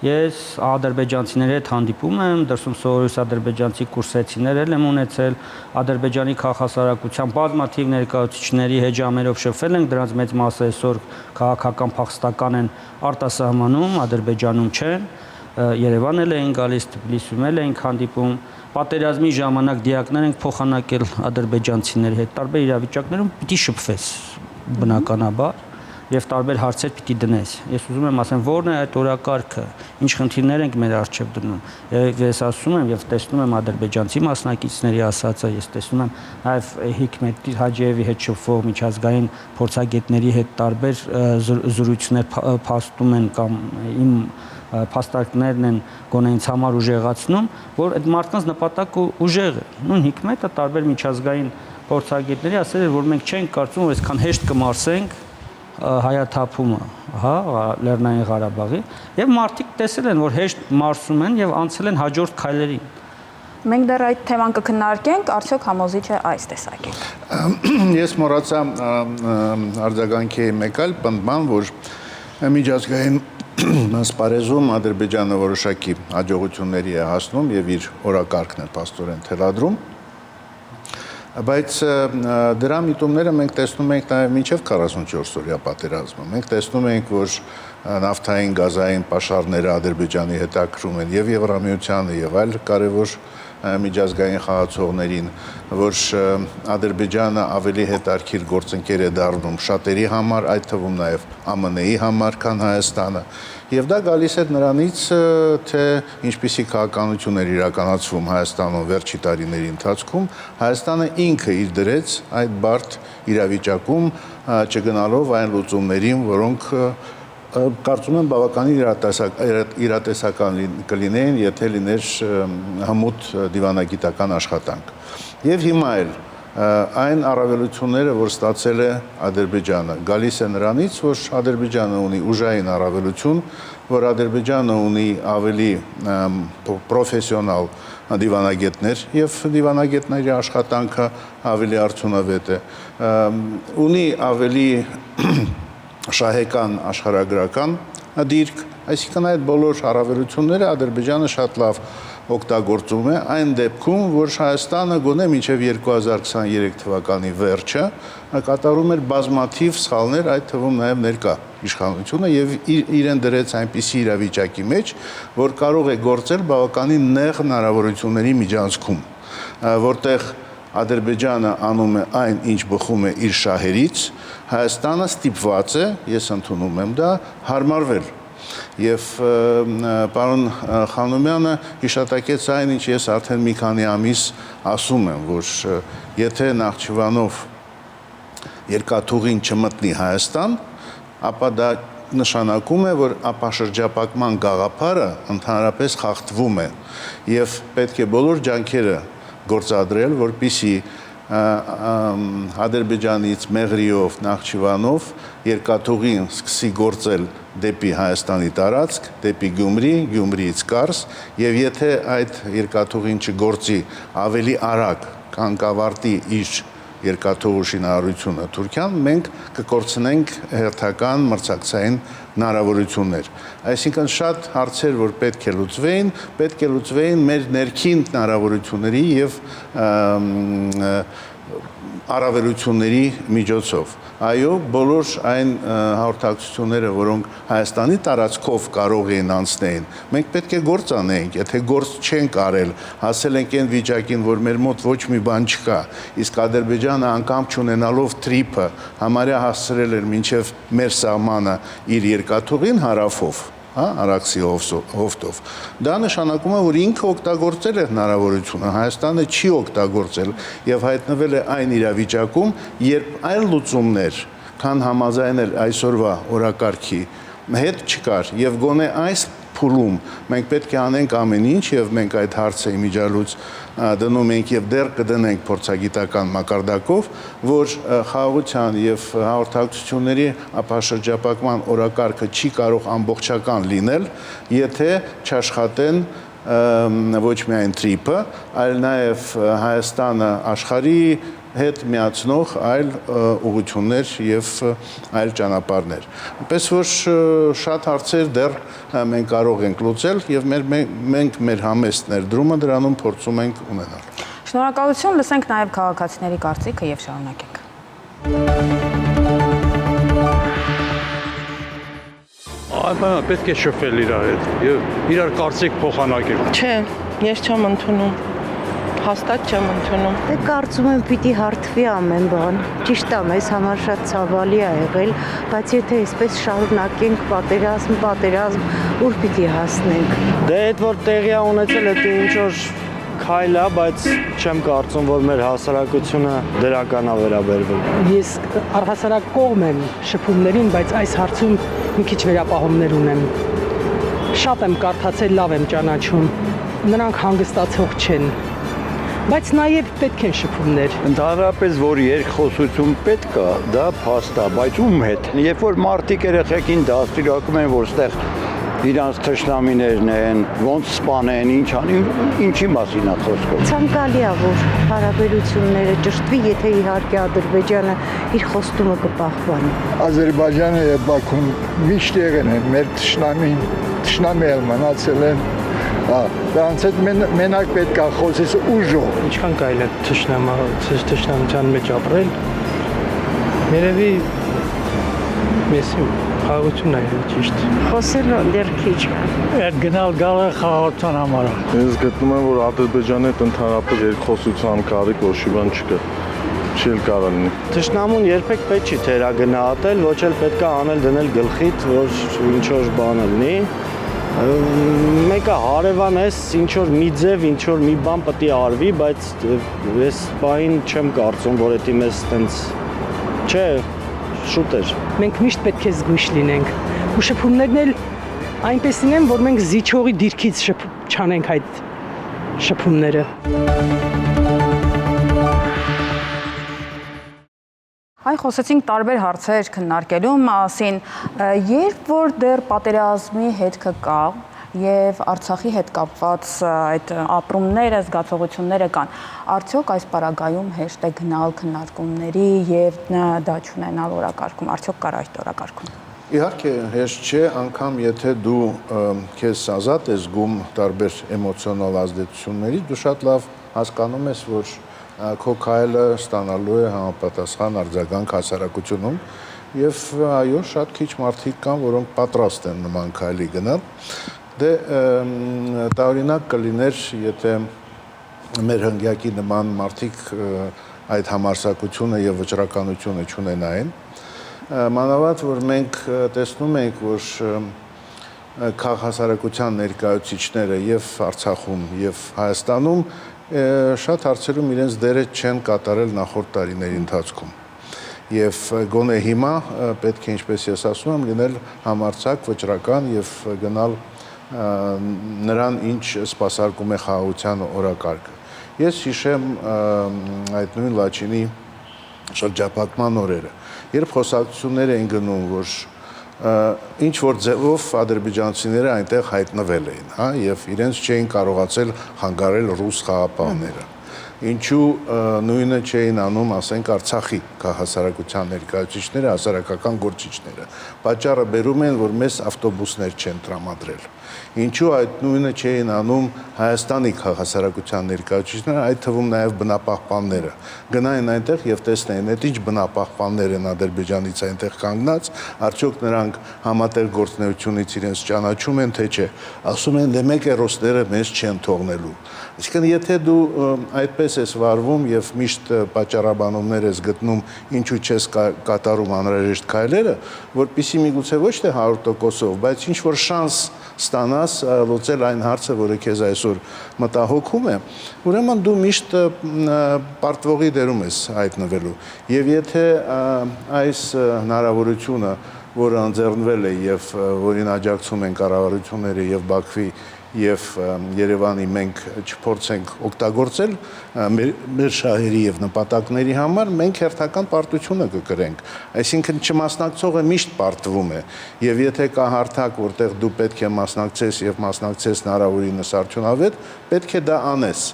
ես ադրբեջանցիների հետ հանդիպում եմ, դրսում սովորույս ադրբեջանցի կուրսեցիներ եմ ունեցել, Ադրբեջանի քաղաքասարակության բազմաթիվ ներկայացուցիչների հետ ժամերով շփվել ենք, դրանց մեծ մասը այսօր քաղաքական փախստական են արտասահմանում, Ադրբեջանում չեն, Երևան էլ էին գալիս, Թբիլիսիում էլ էին հանդիպում, պատերազմի ժամանակ դիակներ ենք փոխանակել ադրբեջանցիների հետ, տարբեր իրավիճակներում պիտի շփվես բնականաբար եւ տարբեր հարցեր պիտի դնես։ Ես ուզում եմ ասեմ, ո՞րն է այդ օրակարգը, ինչ խնդիրներ ենք մեր առջև դնում։ Եվ ես ասում եմ եւ տեսնում եմ ադրբեջանցի մասնակիցների ասածը, ես տեսնում եմ նաեւ Հիկմետ Հաջիևի հետ շփվող միջազգային փորձագետների հետ տարբեր զրույցներ փաստում են կամ իմ փաստարկներն են գոնե ինձ համար ուժեղացնում, որ այդ մարդկանց նպատակը ուժեղ է։ Նույն Հիկմետը տարբեր միջազգային փորձագետների ասել էր, որ մենք չենք կարծում, որ այսքան հեշտ կմարսենք հայաթափումը, հա, Լեռնային Ղարաբաղի, եւ մարդիկ տեսել են, որ հեշտ մարսում են եւ անցել են հաջորդ քայլերին։ Մենք դեռ այդ թեման կքննարկենք, արդյոք համոզիչ է այս տեսակետը։ Ես մոռացա արձագանքի մեկ այլ պնդման, որ միջազգային ասպարեզում Ադրբեջանը որոշակի հաջողությունների է հասնում եւ իր օրակարգն է փաստորեն թելադրում, բայց դրա միտումները մենք տեսնում ենք նաեւ մինչեւ 44 օրյա պատերազմը։ Մենք տեսնում ենք, որ նավթային գազային պաշարները Ադրբեջանի հետաքրում են եւ Եվրամիությանը եւ այլ կարևոր միջազգային խաղացողներին, որ Ադրբեջանը ավելի հետաքրքիր գործընկեր է դառնում շատերի համար, այդ թվում նաև ԱՄՆ-ի համար, քան Հայաստանը։ Եվ դա գալիս է նրանից, թե ինչպիսի քաղաքականություն էր իրականացվում Հայաստանում վերջի տարիների ընթացքում, Հայաստանը ինքը իր դրեց այդ բարդ իրավիճակում, չգնալով այն լուծումներին, որոնք կարծում եմ բավականին իրատեսական կլինեին, եթե լիներ հմուտ դիվանագիտական աշխատանք։ Եվ հիմա էլ այն առավելությունները, որ ստացել է Ադրբեջանը, գալիս է նրանից, որ Ադրբեջանը ունի ուժային առավելություն, որ Ադրբեջանը ունի ավելի պրոֆեսիոնալ դիվանագետներ եւ դիվանագետների աշխատանքը ավելի արդյունավետ է, ունի ավելի շահեկան աշխարհագրական դիրք, այսինքն այդ բոլոր առավելությունները Ադրբեջանը շատ լավ օգտագործում է այն դեպքում, որ Հայաստանը գոնե մինչև 2023 թվականի վերջը կատարում էր բազմաթիվ սխալներ, այդ թվում նաև ներկա իշխանությունը եւ իրեն դրեց այնպիսի իրավիճակի մեջ, որ կարող է գործել բավականին նեղ հնարավորությունների միջանցքում, որտեղ Ադրբեջանը անում է այն, ինչ բխում է իր շահերից, Հայաստանը ստիպված է, ես ընդունում եմ դա, հարմարվել։ Եվ պարոն Խանոմյանը հիշատակեց այն, ինչ ես արդեն մի քանի ամիս ասում եմ, որ եթե Նախճիվանով երկաթուղին չմտնի Հայաստան, ապա դա նշանակում է, որ ապաշրջապակման գաղափարը ընդհանրապես խախտվում է եւ պետք է բոլոր ջանքերը գործադրել, որպեսզի Ադրբեջանից Մեղրիով, Նախճիվանով երկաթուղին սկսի գործել դեպի Հայաստանի տարածք, դեպի Գյումրի, Գյումրիից Կարս, եւ եթե այդ երկաթուղին չգործի ավելի արագ, քան կավարտի իր երկաթուղու շինարարությունը Թուրքիան, մենք կկորցնենք հերթական մրցակցային հնարավորություններ։ Այսինքն շատ հարցեր, որ պետք է լուծվեին մեր ներքին հնարավորությունների եւ առավելությունների միջոցով։ Այո, բոլոր այն հաղորդակցությունները, որոնք Հայաստանի տարածքով կարող էին անցնել, մենք պետք է գործ անենք, եթե գործ չենք արել, հասել ենք այն վիճակին, որ մեր մոտ ոչ մի բան չկա, իսկ Ադրբեջանը անգամ չունենալով թրիփը համարյա հասցրել էր մինչև մեր սահմանը իր երկաթուղին հարավով, Արաքսի հովտով, դա նշանակում է, որ ինքը օգտագործել է հնարավորությունը, Հայաստանը չի օգտագործել եւ հայտնվել է այն իրավիճակում, երբ այլ լուծումներ, քան համաձայնել այսօրվա օրակարգի հետ չկար եւ գոնե այս փուլում մենք պետք է անենք ամեն ինչ եւ մենք այդ հարցը իմիջիալուց դնում ենք եւ դեռ կդնենք փորձագիտական մակարդակով, որ խաղաղության եւ հաղորդակցությունների ապաշրջապակման օրակարգը չի կարող ամբողջական լինել, եթե չաշխատեն ոչ միայն TRIP-ը, այլ նաև Հայաստանը աշխարհի հետ միացնող այլ ուղղություններ եւ այլ ճանապարհներ։ Այնպես որ շատ հարցեր դեռ մենք կարող ենք լուծել եւ մենք մեր համեստ ներդրումը դրանում փորձում ենք ունենալ։ Շնորհակալություն, լսենք նաև քաղաքացիների կարծիքը եւ շարունակենք։ Այո, պետք է շփվել իրար հետ եւ իրար կարծիք փոխանակել։ Չէ, ես չեմ ընդունում։ Հաստատ չեմ ընդունում։ Դե կարծում եմ պիտի հարթվի ամեն բան։ Ճիշտ է, մեզ համար շատ ցավալի է եղել, բայց եթե այսպես շարունակենք պատերազմ, ուր պիտի հասնենք։ Դե այդ որ տեղի է ունեցել, դա ինչ որ քայլ է, բայց չեմ կարծում, որ մեր հասարակությունը դրական է վերաբերվել։ Ես առհասարակ կողմ եմ շփումներին, բայց այս հարցում մի քիչ վերապահումներ ունեմ։ Շատ եմ կարդացել, լավ եմ ճանաչում։ Նրանք հանգստացող չեն։ Բայց նաև պետք են շփումներ։ Ընդհանրապես, որ երկխոսություն պետք է, դա փաստ է, բայց ում հետ։ Երբ որ մարդիկ երեխեքին դաստիարակում են, որ ստեղ իրանց թշնամիներն են, ոնց սպանեն, ինչ անեն, ինչի մասին է խոսքը։ Ցանկալի է, որ հարաբերությունները ճշտվի, եթե իհարկե Ադրբեջանը իր խոստումը կպահպանի։ Ադրբեջանը եւ Բաքուն միշտ եղել են մեր թշնամի մնացել են։ Դրանց հետ մենակ պետք է խոսես ուժով։ Ինչքան կարելի է թշնամության մեջ ապրել։ Երևի մեսի խաղաղությունն է ճիշտ։ Խոսելը դեռ քիչ է։ Այդ գնալ գալը խաղաղության համար է։ Ես գտնում եմ, որ Ադրբեջանի հետ ընդհանրապես երկխոսության կարիք ոչ մի բան չկա։ Չի կարող լինի։ Թշնամուն երբեք պետք չի թերագնահատել, ոչ էլ պետք է անել դնել գլխիդ, որ ինչ որ բան լինի։ Մեկը հարևան ես, ինչ որ մի ձև, ինչ որ մի բան պետք է արվի, բայց ես բային չեմ կարծում, որ դա մեզ տենց չէ, շուտ էր։ Մենք միշտ պետք է զգույշ լինենք։ Ու շփումներն էլ այնպես լինեն, որ մենք զիջողի դիրքից չանենք այդ շփումները։ Այ խոսեցինք տարբեր հարցեր քննարկելու մասին, երբ որ դեռ պատերազմի հետքը կա եւ Արցախի հետ կապված այդ ապրումները, զգացողությունները կան, արդյոք այս պարագայում հեշտ է գնալ քննարկումների եւ դա չունենալ օրակարգում, արդյոք կար այդ օրակարգում։ Իհարկե հեշտ չէ, անգամ եթե դու քեզ ազատ ես զգում տարբեր էմոցիոնալ ազդեցությունների, դու շատ լավ հասկանում ես, որ քո քայլը ստանալու է համապատասխան արձագանք հասարակությունում եւ այո, շատ քիչ մարդիկ կան, որոնք պատրաստ են նման քայլի գնալ։ Դե տարօրինակ կլիներ, եթե մեր հնգյակի նման մարդիկ այդ համարձակությունը եւ վճռականությունը չունենային։ Մանավանդ որ մենք տեսնում ենք, որ քաղաքասարակության ներկայացուցիչները եւ Արցախում եւ Հայաստանում շատ հարցերում իրենց դերը չեն կատարել նախորդ տարիների ընթացքում։ Եվ գոնե հիմա պետք է, ինչպես ես ասում եմ, լինել համարձակ, վճռական եւ գնալ նրան, ինչ սպասարկում է խաղաղության օրակարգը։ Ես հիշեմ այդ նույն Լաչինի շրջափակման օրերը, երբ խոսակցություններ էին գնում, որ ինչ որ ձևով ադրբեջանցիները այնտեղ հայտնվել էին, հա, եւ իրենց չէին կարողացել հանգարել ռուս խաղապահները։ Ինչու նույնը չէին անում, ասենք, Արցախի քաղաքասարակության ներկայացուցիչները, հասարակական գործիչները։ Պատճառը բերում են, որ մեզ ավտոբուսներ չեն տրամադրել։ Ինչու այդ նույնը չէին անում Հայաստանի քաղաքասարակության ներկայացուցիչները, այդ թվում նաև բնապահպանները։ Գնային այնտեղ եւ տեսնեին, այդ ինչ բնապահպաններ են Ադրբեջանից այնտեղ կանգնած, արդյոք նրանք համատեղ գործունեությունից իրենց ճանաչում են, թե չէ։ Ասում են, դե մեկ է ռուսները մեզ չեն թողնելու։ Այսինքն, եթե դու այդպես ես վարվում եւ միշտ պատճառաբանումներ ես գտնում, ինչու չես կատարում անհրաժեշտ քայլերը, որպեսզի միգուցե ոչ թե 100%-ով, բայց ինչ որ շանս ստանաս լուծել այն հարցը, որը քեզ այսօր մտահոգում է, ուրեմն դու միշտ պարտվողի դերում ես հայտնվելու։ Եվ եթե այս հնարավորությունը, որը ընձեռնվել է եւ որին աջակցում են կառավարությունները եւ Բաքվի եւ Երևանի, մենք չփորձենք օգտագործել մեր շահերի եւ նպատակների համար, մենք հերթական պարտությունը կկրենք։ Այսինքն չմասնակցողը միշտ պարտվում է, եւ եթե կա հարթակ, որտեղ դու պետք է մասնակցես եւ մասնակցես հնարավորինս արդյունավետ, պետք է դա անես։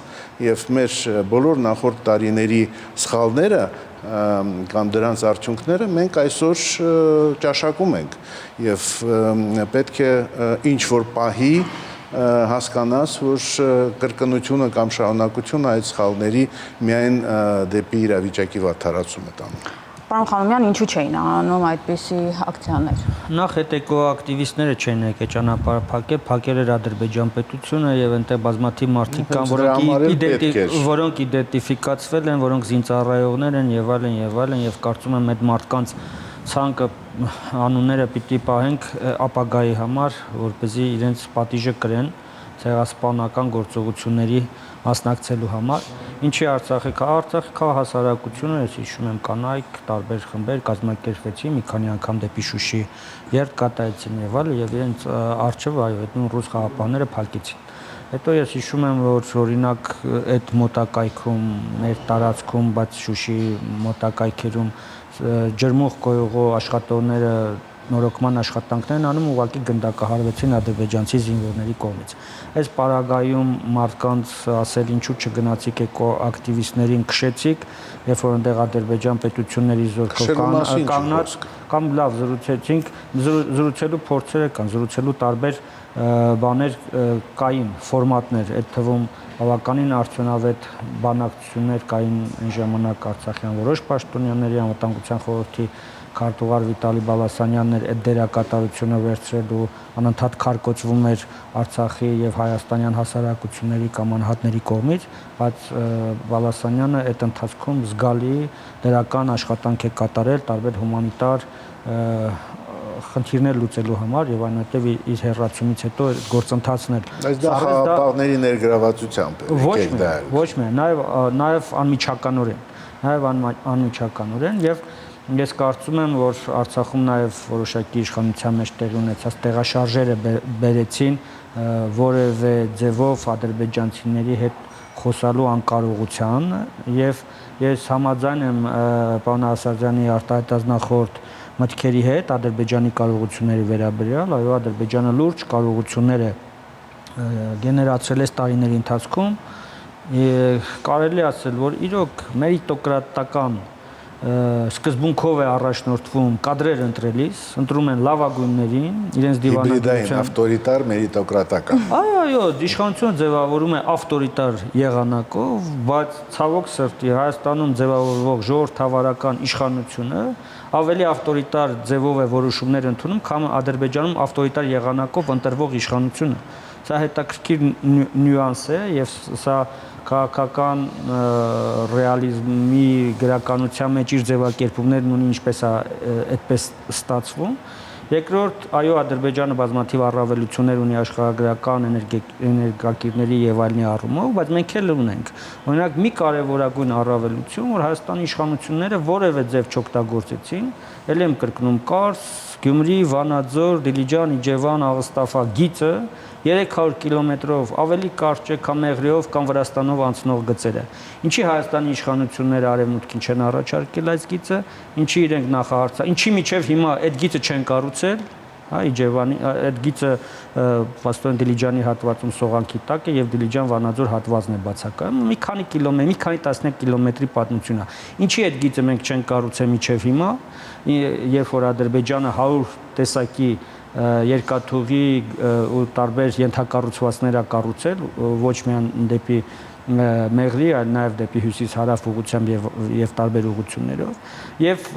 Եվ մեր բոլոր նախորդ տարիների սխալները կամ դրանց արդյունքները մենք այսօր ճաշակում ենք եւ պետք է ինչ որ պահի հասկանաս, որ կրկնությունը կամ շարունակությունը այդ սխալների միայն դեպի իրավիճակի վատթարացում է տանում։ Պարոն Խանոմյան, ինչու չէին անում այդպիսի ակցիաներ։ Նախ հետեկո ակտիվիստները չէին եկել ճանապարհ փակել, փակել էր Ադրբեջան պետությունը եւ այնտեղ բազմաթիվ մարդիկ կան, որոնք իդենտիֆիկացվել են, որոնք զինծառայողներ են եւ այլն եւ կարծում եմ այդ մարդկանց ցանկը անունները պիտի պահենք ապագայի համար, որպեսզի իրենց պատիժը կրեն ցեղասպանական գործողությունների մասնակցելու համար։ Ինչի Արցախի քաղաքահասարակությունը, ես հիշում եմ, կանայք տարբեր խմբեր կազմակերպվեցին, մի քանի անգամ դեպի Շուշի երթ կատարեցին եւ այլն, եւ իրենց արժեվ այո, այդ նույն ռուս խաղապահները փակեցին։ Հետո ես հիշում եմ, որ օրինակ այդ մոտակայքում, մեր տարածքում, բայց Շուշի մոտակայքերում ջրմուղ կոյուղու աշխատողները նորոգման աշխատանքներն անում ուղղակի գնդակահարվեցին ադրբեջանցի զինվորների կողմից։ Այս պարագայում մարդկանց ասել ինչու չգնացիք էկոակտիվիստներին քշեցիք, երբ որ այնտեղ Ադրբեջան պետությունների զորքով կանգնած կամ լավ զրուցելու փորձեր կան, զրուցելու տարբեր բաներ կային, ֆորմատներ, այդ թվում բավականին արդյունավետ բանակցություններ կային այն ժամանակ Արցախյան որոշ պաշտոնյաների, Անվտանգության խորհրդի քարտուղար Վիտալի Բալասանյանն էր այդ դերակատարությունը վերցրելու, անընդհատ քարկոծվում էր Արցախի եւ հայաստանյան հասարակությունների կամ անհատների կողմից, բայց Բալասանյանը այդ ընթացքում զգալի դերական աշխատանք է կատարել տարբեր հումանիտար խնդիրներ լուծելու համար եւ այնուհետեւ իր հերացումից հետո գործընթացներ։ Բայց դա խաղապահների ներգրավվածությամբ է։ Ոչ միայն, նաեւ անմիջականորեն եւ ես կարծում եմ, որ Արցախում նաեւ որոշակի իշխանության մեջ տեղի ունեցած տեղաշարժերը բերեցին որևէ ձևով ադրբեջանցիների հետ խոսալու անկարողության եւ ես համաձայն եմ պարոն Ասատրյանի արտահայտած նախորդ մտքերի հետ Ադրբեջանի կարողությունների վերաբերյալ, այո, Ադրբեջանը լուրջ կարողություններ է գեներացրել այս տարիների ընթացքում, կարելի ասել, որ իրոք մերիտոկրատական սկզբունքով է առաջնորդվում կադրեր ընտրելիս, ընտրում են լավագույններին, իրենց դիվանագիտության ավտորիտար, մերիտոկրատական։ Այո, իշխանությունը ձևավորում է ավտորիտար եղանակով, բայց ցավոք սրտի Հայաստանում ձևավորվող ժողովրդավարական իշխանությունը ավելի ավտորիտար ձևով է որոշումներ ընդունում, քան Ադրբեջանում ավտորիտար եղանակով ընտրվող իշխանությունը։ Սա հետաքրքիր նյուանս է եւ սա քաղաքական ռեալիզմի գրականության մեջ իր ձևակերպումներն ունի, ինչպես է այդպես ստացվում։ Երկրորդ, այո, Ադրբեջանը բազմաթիվ առավելություններ ունի աշխարհագրական, էներգակիրների եւ այլնի առումով, բայց մենք էլ ունենք։ Օրինակ, մի կարևորագույն առավելություն, որ Հայաստանի իշխանությունները որևէ ձև չօգտագործեցին, ել եմ կրկնում Կարս, Գյումրի, Վանաձոր, Դիլիջան, Իջևան, Աղստաֆա գիծը 300 կիլոմետրով ավելի կարճ է, քան Մեղրիով կամ Վրաստանով անցնող գծերը։ Ինչի Հայաստանի իշխանությունները արևմուտքին չեն առաջարկել այս գիծը, ինչի իրենք նախահարցա, ինչի միջև հիմա այդ գիծը չեն կառուցել, հա, Իջևանի այդ գիծը Պաստոն Դիլիջանի հատվածում սողանքի տակ է եւ Դիլիջան-Վանաձոր հատվածն է բացակայում, մի քանի կիլոմետր, մի քանի տասնյակ կիլոմետրի պատմություն է։ Ինչի այդ գիծը մենք չենք կառուցել միջև հիմա, երբ որ Ադրբեջանը 100 տեսակի երկաթուղի ու տարբեր ենթակառուցվածքներ է կառուցել, ոչ միայն դեպի Մեղրի, այլ նաև դեպի հյուսիս-հարավ ուղղությամբ եւ տարբեր ուղղություններով։ Եվ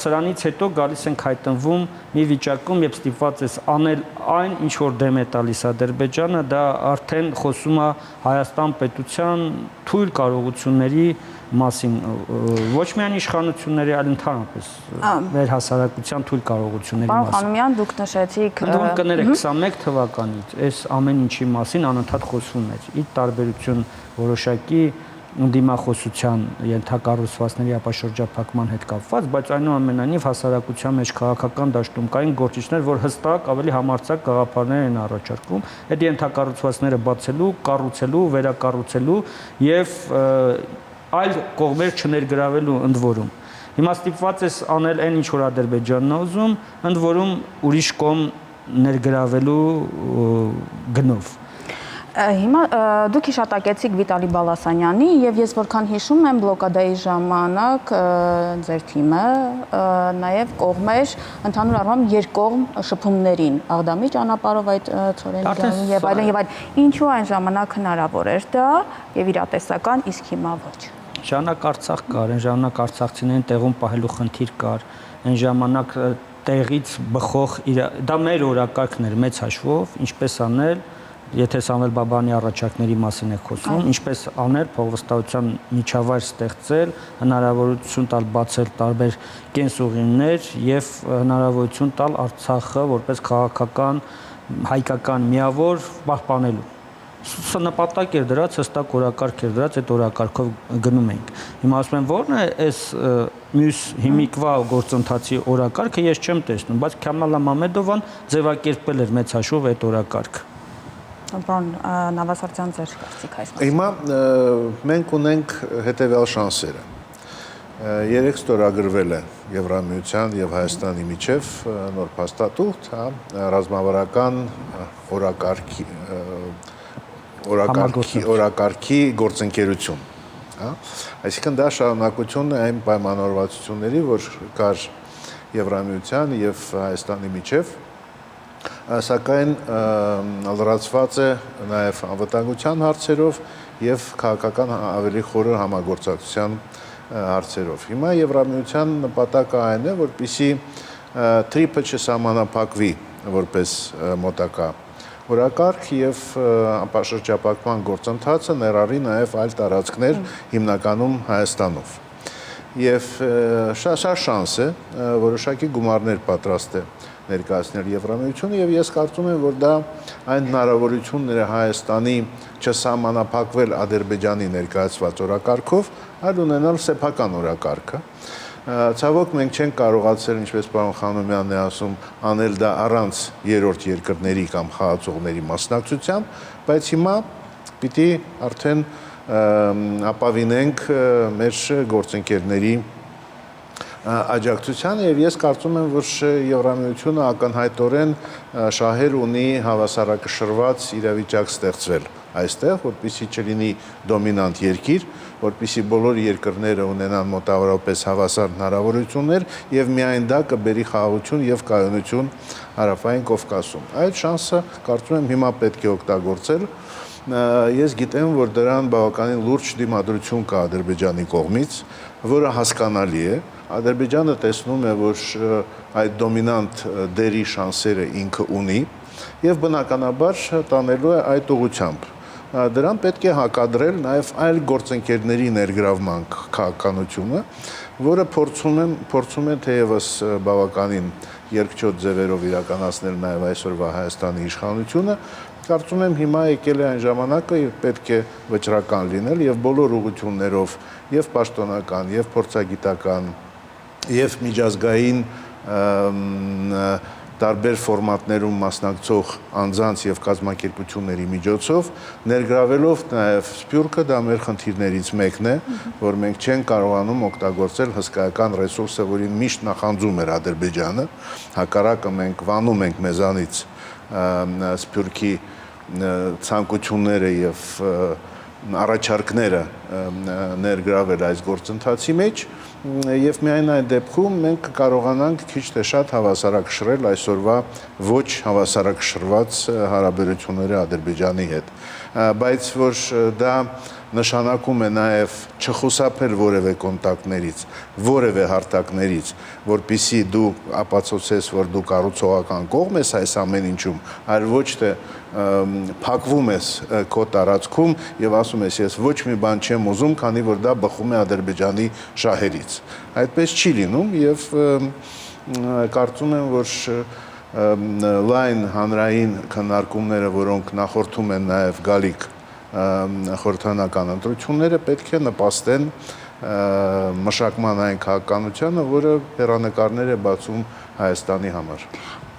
սրանից հետո գալիս ենք հայտնվում մի վիճակում, երբ ստիպված ես անել այն, ինչ որ դեմ է տալիս Ադրբեջանը, դա արդեն խոսում է Հայաստան պետության թույլ կարողությունների մասին, ոչ միայն իշխանությունների, այլ ընդհանրապես մեր հասարակության թույլ կարողությունների մասին։ Պարոն Խանոմյան, դուք նշեցիք Ընդհանուր կներեք 21 թվականից այս ամեն ինչի մասին անընդհատ խոսվում էր։ Ի տարբերություն որոշակի դիմախոսության ենթակառուցվածքների ապաշրջափակման հետ կապված, բայց այնուամենայնիվ հասարակության մեջ քաղաքական դաշտում կային գործիչներ, որ հստակ ավելի համարձակ գաղափարներ են առաջարկում այդ ենթակառուցվածքները բացելու, կառուցելու, վերակառուցելու եւ այլ կողմեր չներգրավելու ընդ որում։ Հիմա ստիպված ես անել այն, ինչ որ Ադրբեջանն է ուզում, ընդ որում ուրիշ կողմ ներգրավելու գնով։ Հիմա դուք հիշատակեցիք Վիտալի Բալասանյանի եւ ես որքան հիշում եմ բլոկադայի ժամանակ ձեր թիմը նաեւ կողմեր ընդհանուր առմամբ երկկողմ շփումներին Աղդամի ճանապարհով այդ ծորենի եւ այլն եւ այլն ինչու այն ժամանակ հնարավոր էր դա եւ իրատեսական իսկ հիմա ոչ։ Ժամանակ Արցախ կար, այն ժամանակ արցախցիներին տեղում պահելու խնդիր կար, այն ժամանակ տեղից բխող դա մեր օրակարգն էր մեծ հաշվով, ինչպես անել Եթե Սամվել Բաբայանի առաջարկների մասին է խոսում, ինչպես անել փոխվստահության միջավայր ստեղծել, հնարավորություն տալ բացել տարբեր կենսուղիներ եւ հնարավորություն տալ Արցախը որպես քաղաքական հայկական միավոր պահպանելու։ Սա նպատակ էր դրած, հստակ օրակարգ էր դրած, այդ օրակարգով գնում ենք։ Հիմա ասում եմ, ո՞րն է այս մյուս հիմիկվա գործընթացի օրակարգը, ես չեմ տեսնում, բայց Քամալա Մամեդովան ձևակերպել էր մեծ հաշվով այդ օրակարգը։ Պարոն Նավասարդյան, ձեր կարծիք այս մասին։ Հիմա մենք ունենք հետևյալ շանսերը։ երեք ստորագրվել է Եվրամիության եւ Հայաստանի միջև նոր փաստաթուղթ, ռազմավարական օրակարգի գործընկերություն, Այսինքն դա շարունակությունն է այն պայմանավորվածությունների, որ կար Եվրամիության եւ Հայաստանի միջև, սակայն լրացված է նաեւ անվտանգության հարցերով եւ քաղաքական ավելի խորը համագործակցության հարցերով։ Հիմա Եվրամիության նպատակը այն է, որպեսզի TRIP-ը չսահմանափակվի որպես մոտակա օրակարգ եւ ապաշրջապակման գործընթացը ներառի նաեւ այլ տարածքներ, հիմնականում Հայաստանով։ Եվ շա շանս է, որոշակի գումարներ պատրաստ է ներկայացնել Եվրամիությունը եւ ես կարծում եմ, որ դա այն հնարավորությունները Հայաստանի չսահմանափակվել Ադրբեջանի ներկայացված օրակարգով, այլ ունենալ սեփական օրակարգը։ Ցավոք մենք չենք կարողացել, ինչպես պարոն Խանոմյանն է ասում, անել դա առանց երրորդ երկրների կամ խաղացողների մասնակցությամբ, բայց հիմա պիտի արդեն ապավինենք մեր գործընկերների աջակցությանը եւ ես կարծում եմ, որ Եվրամիությունը ակնհայտորեն շահեր ունի հավասարակշռված իրավիճակ ստեղծվել այստեղ, որպեսզի չլինի դոմինանտ երկիր, որպեսզի բոլոր երկրները ունենան մոտավորապես հավասար հնարավորություններ եւ միայն դա կբերի խաղաղություն եւ կայունություն Հարավային Կովկասում։ Այդ շանսը կարծում եմ հիմա պետք է օգտագործել։ Ես գիտեմ, որ դրան բավականին լուրջ դիմադրություն կա Ադրբեջանի կողմից, որը հասկանալի է։ Ադրբեջանը տեսնում է, որ այդ դոմինանտ դերի շանսերը ինքը ունի եւ բնականաբար տանելու է այդ ուղղությամբ։ Դրան պետք է հակադրել նաև այլ գործընկերների ներգրավման քաղաքականությունը, որը փորձում է թեևս բավականին երկչոտ ձևերով իրականացնել նաև այսօրվա Հայաստանի իշխանությունը, կարծում եմ հիմա եկել է այն ժամանակը, երբ պետք է վճռական լինել եւ բոլոր ուղղություններով, եւ պաշտոնական, եւ փորձագիտական, եւ միջազգային տարբեր ֆորմատներում մասնակցող անձանց եւ կազմակերպությունների միջոցով ներգրավելով նաեւ Սփյուռքը, դա մեր խնդիրներից մեկն է, որ մենք չենք կարողանում օգտագործել հսկայական ռեսուրսը, որին միշտ նախանձում էր Ադրբեջանը, հակառակը մենք վանում ենք մեզանից Սփյուռքի ցանկությունները եւ առաջարկները ներգրավել այս գործընթացի մեջ եւ միայն այդ դեպքում մենք կարողանանք քիչ թե շատ հավասարակշռել այսօրվա ոչ հավասարակշռված հարաբերությունները Ադրբեջանի հետ, բայց որ դա նշանակում է նաև չխուսափել որևէ կոնտակտներից, որևէ հարթակներից, որպեսզի դու ապացուցես, որ դու կառուցողական կողմ ես այս ամեն ինչում, այլ ոչ թե փակվում ես քո տարածքում եւ ասում ես ես ոչ մի բան չեմ ուզում, քանի որ դա բխում է Ադրբեջանի շահերից։ Այդպես չի լինում եւ կարծում եմ, որ լայն հանրային քննարկումները, որոնք նախորդում են նաև գալիք խորհրդանական ընտրությունները պետք է նպաստեն մշակման այն քաղաքականությանը, որը հեռանկարներ է բացում Հայաստանի համար։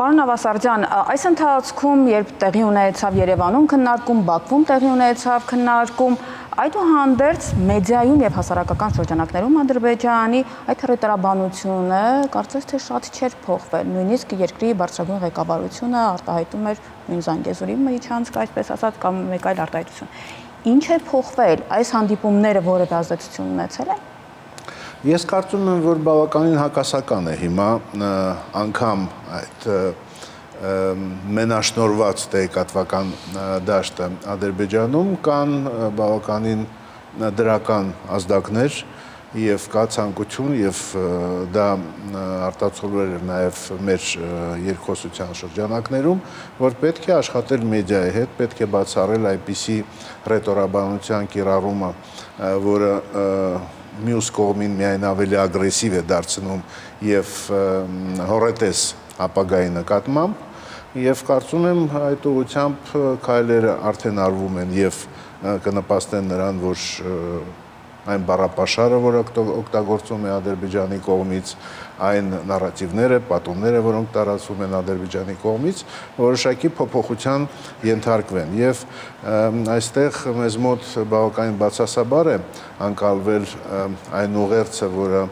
Պարոն Ավասարդյան, այս ընթացքում, երբ տեղի ունեցավ Երևանում քննարկում, Բաքվում տեղի ունեցավ քննարկում, այդուհանդերձ մեդիայում եւ հասարակական շրջանակներում Ադրբեջանի այդ հռետորաբանությունը կարծես թե շատ չէր փոխվել, նույնիսկ երկրի բարձրագույն ղեկավարությունը արտահայտում էր նույն Զանգեզուրի միջանցք, այսպես ասած, կամ մեկ այլ արտահայտություն։ Ինչ է փոխվել, այս հանդիպումները որևէ ազդեցություն ունեցել են։ Ես կարծում եմ, որ բավականին հակասական է հիմա անգամ այդ մենաշնորհված տեղեկատվական դաշտը Ադրբեջանում կան բավականին դրական ազդակներ եւ կա ցանկություն եւ դա արտացոլվել է նաեւ մեր երկխոսության շրջանակներում, որ պետք է աշխատել մեդիայի հետ, պետք է բացառել այնպիսի ռետորաբանության կիրառումը, որը մյուս կողմին միայն ավելի ագրեսիվ է դարձնում եւ հորետես ապագայի նկատմամբ եւ կարծում եմ այդ ուղղությամբ քայլերը արդեն արվում են եւ կնպաստեն նրան, որ այն բառապաշարը, որ օգտագործում է Ադրբեջանի կողմից, այն նարատիվները, պատումները, որոնք տարածվում են Ադրբեջանի կողմից, որոշակի փոփոխության ենթարկվեն։ Եվ այստեղ մեզ մոտ բավականին բացասաբար է անկալվել այն ուղերձը, որը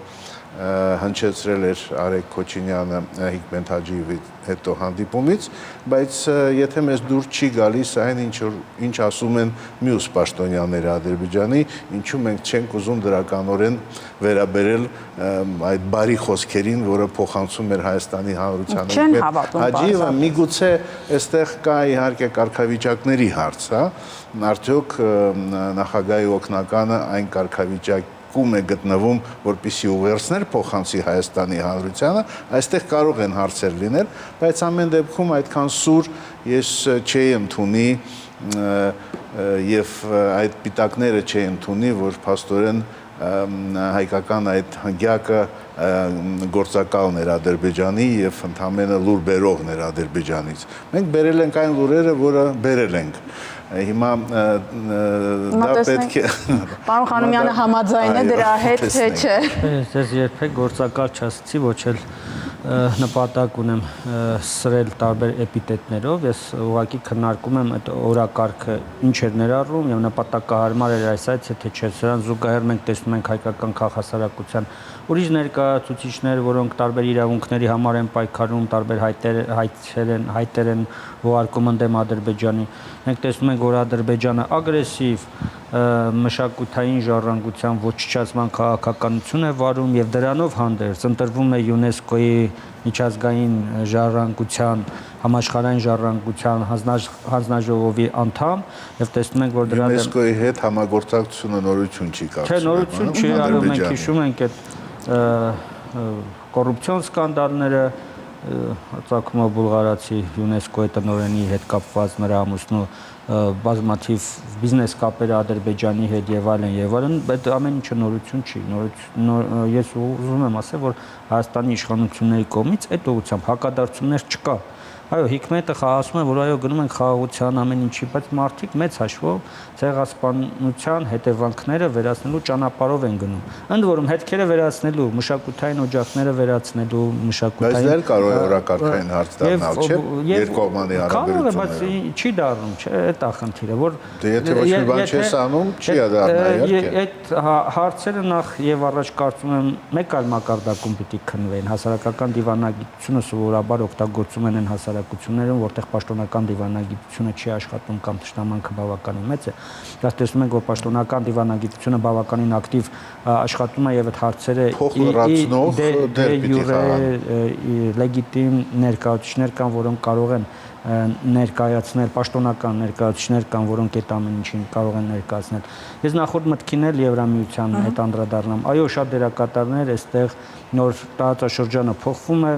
հնչեցրել էր Արեգ Քոչինյանը Հիկմետ Հաջիևի հետո հանդիպումից, բայց եթե մեզ դուր չի գալիս այն, ինչ ասում են մյուս պաշտոնյաները Ադրբեջանի, ինչու մենք չենք ուզում դրականորեն վերաբերել այդ բարի խոսքերին, որը փոխանցում էր Հայաստանի Հանրության Հիկմետ Հաջիևը, միգուցե այստեղ կա իհարկե կարգավիճակների հարց, հա, արդյոք նախագահի օգնականը այն կարգավիճակ է գտնվում, որպեսզի ուղերձներ փոխանցի Հայաստանի Հանրությանը, այստեղ կարող են հարցեր լինել, բայց ամեն դեպքում այդքան սուր ես չէի ընդունի եւ այդ պիտակները չէի ընդունի, որ փաստորեն հայկական այդ հնգյակը գործակալն էր Ադրբեջանի եւ ընդամենը լուր բերողն էր Ադրբեջանից։ Մենք բերել ենք այն լուրերը, որը բերել ենք։ Հիմա դա պետք է Պարոն Խանոմյանը համաձայն է դրա հետ, թե չէ։ Ես երբեք գործակալ չասեցի, ոչ էլ նպատակ ունեմ սրել տարբեր էպիտետներով, ես ուղղակի քննարկում եմ այդ օրակարգը ինչ էր ներառում եւ նպատակահարմար էր այս այցը, թե չէ։ Սրան զուգահեռ մենք տեսնում ենք հայկական քաղաքասարակության ուրիշ ներկայացուցիչներ, որոնք տարբեր իրավունքների համար են պայքարում, տարբեր հայտեր են ուղարկում ընդդեմ Ադրբեջանի։ Մենք տեսնում ենք, որ Ադրբեջանը ագրեսիվ մշակութային ժառանգության ոչնչացման քաղաքականություն է վարում եւ դրանով հանդերձ ընտրվում է ՅՈՒՆԵՍԿՕ-ի միջազգային ժառանգության, համաշխարհային ժառանգության հանձնաժողովի անդամ եւ տեսնում ենք, որ դրա ՅՈՒՆԵՍԿՕ-ի հետ համագործակցությունը նորություն չի կարծում։ Չէ, նորություն չի, այլ մենք հիշում ենք այդ կոռուպցիոն սկանդալները, ծագումը բուլղարացի ՅՈՒՆԵՍԿՕ-ի տնօրենի հետ կապված նրա ամուսնու բազմաթիվ բիզնես կապերը Ադրբեջանի հետ եւ այլն, բայց ամեն ինչը նորություն չի։ Ես ուզում եմ ասել, որ Հայաստանի իշխանությունների կողմից այդ ուղղությամբ հակադարձումներ չկա։ Այո, Հիկմետը ասում է, որ այո գնում են խաղաղության ամեն ինչի, բայց մարդիկ մեծ հաշվով ցեղասպանության հետևանքները վերացնելու ճանապարհով են գնում։ Ընդ որում հետքերը վերացնելու, մշակութային օջախները վերացնելու, մշակութային Բայց դա կարող է օրակարգային հարց դառնալ, չէ՞։ Երկկողմանի հարաբերությունները։ Բայց չի դառնում, չէ՞, այդ է խնդիրը, որ եթե ոչ մի բան չես անում, չի դառնա իհարկե։ Այդ հարցերը նախ եւ առաջ կարծում եմ մեկ այլ մակարդակում պիտի քննվեն։ Հասարակական դիվանագիտությունը սովորաբար օգտագործում են հասարակություններում, որտեղ պաշտոնական դիվանագիտությունը չի աշխատում կամ ճշտամանքը բավականին մեծ է, դա տեսնում ենք, որ պաշտոնական դիվանագիտությունը բավականին ակտիվ աշխատում է եւ այդ հարցերը լեգիտիմ ներկայացուցիչներ կան, որոնք կարող են ներկայացնել, պաշտոնական ներկայացուցիչներ կան, որոնք այդ ամեն ինչին կարող են ներկայացնել։ Ես նախորդ մտքին էլ Եվրամիության հետ անդրադառնամ։ Այո, շատ դերակատարներ այստեղ նոր տարածաշրջանը փոխվում է,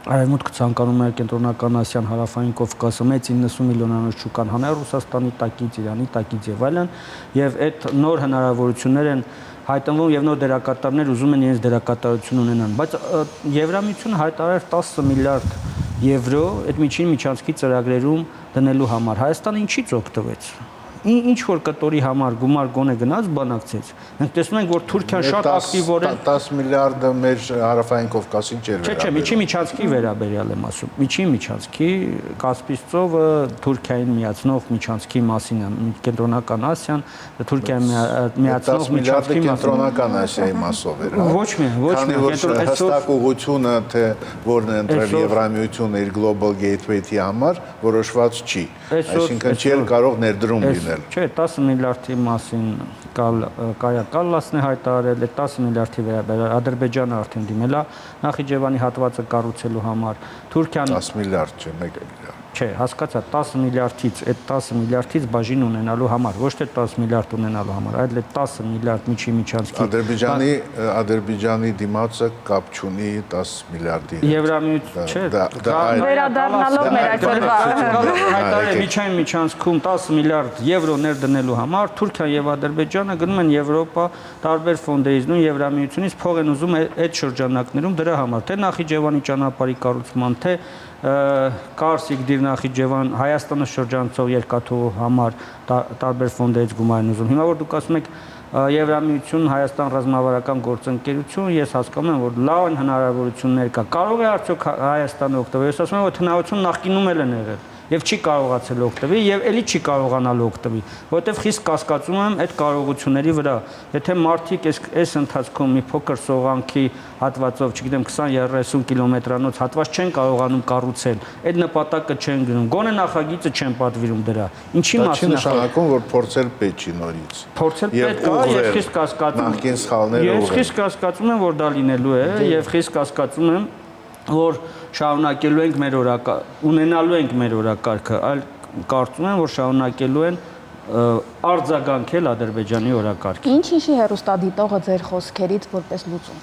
Արևմուտքը ցանկանում է կենտրոնական Ասիան, Հարավային Կովկասը, մեծ 90 միլիոնանոց շուկան հանել Ռուսաստանի տակից, Իրանի տակից եւ այլն, եւ այդ նոր հնարավորություններ են հայտնվում եւ նոր դերակատարներ ուզում են իրենց դերակատարություն ունենան, բայց Եվրամիությունը հայտարարել 10 միլիարդ եվրո այդ միջին միջանցքի ծրագրերում դնելու համար։ Հայաստանը ինչից օգտվեց։ Ինչ որ կտորի համար գումար գոնե գնաց բանակցեց։ Մենք տեսնում ենք, որ Թուրքիան շատ ակտիվորեն 10 միլիարդը մեր Հարավային Կովկասին չէր վերաբերում։ Չէ, միջին միջանցքի վերաբերյալ եմ ասում։ Միջին միջանցքի Կասպից ծովը Թուրքիային միացնող միջանցքի մասին է, կենտրոնական Ասիան, Թուրքիային միացնող միջանցքի կենտրոնական Ասիայի մասով էր։ Ոչ միայն, հստակ ուղղությունը, թե որն է ընտրել Եվրամիությունը իր Global Gateway-ի համար, որոշված չի։ Այսինքն չի կարող ներդրում լինել։ Չէ, 10 միլիարդի մասին Կալլասն է հայտարարել, այդ 10 միլիարդի վերաբերյալ Ադրբեջանը արդեն դիմել է Նախիջևանի հատվածը կառուցելու համար։ Թուրքիան 10 միլիարդ չէ, 1 միլիարդ։ Չէ, հասկացա, 10 միլիարդից, այդ 10 միլիարդից բաժին ունենալու համար, ոչ թե 10 միլիարդ ունենալու համար, այլ այդ 10 միլիարդ միջի միջանցքի։ Ադրբեջանի դիմացը կապ չունի 10 միլիարդի։ Եվրամիություն, չէ, վերադառնալով մեր այսօրվա հայտարարել միջային միջանցքում 10 միլիարդ եվրո ներդնելու համար Թուրքիան եւ Ադրբեջանը գնում են Եվրոպա տարբեր ֆոնդերից, նույն Եվրամիությունից փող են ուզում այդ շրջանակներում դրա համար, թե Նախիջևանի ճանապարհի կառուցման, թե Կարս-Իգդիր Նախիջևան Հայաստանը շրջանցող երկաթուղու համար տարբեր ֆոնդերից գումար են ուզում։ Հիմա որ դուք ասում եք Եվրամիություն, Հայաստան ռազմավարական գործընկերություն, ես հասկանում եմ, որ լավ հնարավորություններ կա։ Կարող է արդյոք Հայաստանը օգտվել։ Ես ասում եմ, որ հնարավորություն նախկինում էլ են եղել եւ չի կարողացել օգտվել եւ ելի չի կարողանալ օգտվել, որովհետեւ խիստ կասկածում եմ այդ կարողությունների վրա։ Եթե մարդիկ այս ընթացքում մի փոքր սողանքի հատվածով, չգիտեմ, 20-30 կիլոմետրանոց հատված չեն կարողանում կառուցել, այդ նպատակը չեն գնում։ Գոնե նախագիծը չեն պատվիրում դրա։ Ինչի մասին է նշանակում, որ փորձել պետք չի նորից։ Փորձել պետք է, ես խիստ կասկածում եմ։ Նախկին սխալները Ես խիստ կասկածում եմ, որ դա լինելու է եւ խիստ կասկածում եմ, որ շարունակելու ենք մեր ունենալու ենք մեր օրակարգը, այլ կարծում եմ, որ շարունակելու են արձագանքել Ադրբեջանի օրակարգին։ Ինչ-ինչի հեռուստադիտողը ձեր խոսքերից որպես լուծում։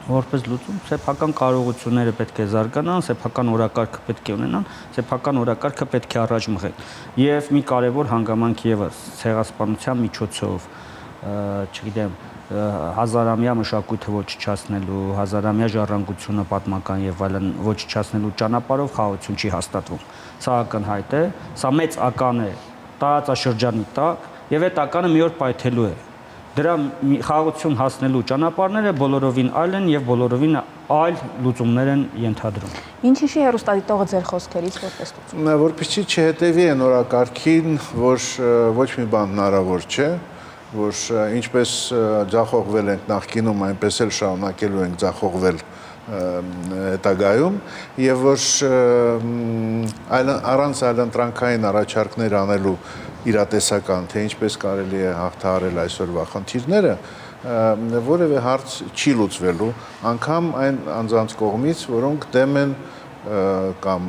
Որպես լուծում, սեփական կարողությունները պետք է զարգանան, սեփական օրակարգը պետք է ունենան, սեփական օրակարգը պետք է առաջ մղել։ Եվ մի կարևոր հանգամանք եւս ցեղասպանության միջոցով, չգիտեմ, հազարամյա մշակույթը ոչնչացնելու, հազարամյա ժառանգությունը պատմական եւ այլն ոչնչացնելու ճանապարհով խաղաղություն չի հաստատվում։ Սա ակնհայտ է, սա մեծ ական է տարածաշրջանի տակ եւ այդ ականը մի օր պայթելու է։ Դրա խաղաղություն հասնելու ճանապարհները բոլորովին այլ են եւ բոլորովին այլ լուծումներ են ենթադրում։ Ինչ-ինչի հեռուստադիտողը ձեր խոսքերից որպես լուծում։ Որպեսզի չհետևի այն օրակարգին, որ ոչ մի բան հնարավոր չէ, որ ինչպես ձախողվել ենք նախկինում, այնպես էլ շարունակելու ենք ձախողվել հետագայում եւ որ առանց այլընտրանքային առաջարկներ անելու իրատեսական, թե ինչպես կարելի է հաղթահարել այսօրվա խնդիրները, որևէ հարց չի լուծվելու, անգամ այն անձանց կողմից, որոնք դեմ են կամ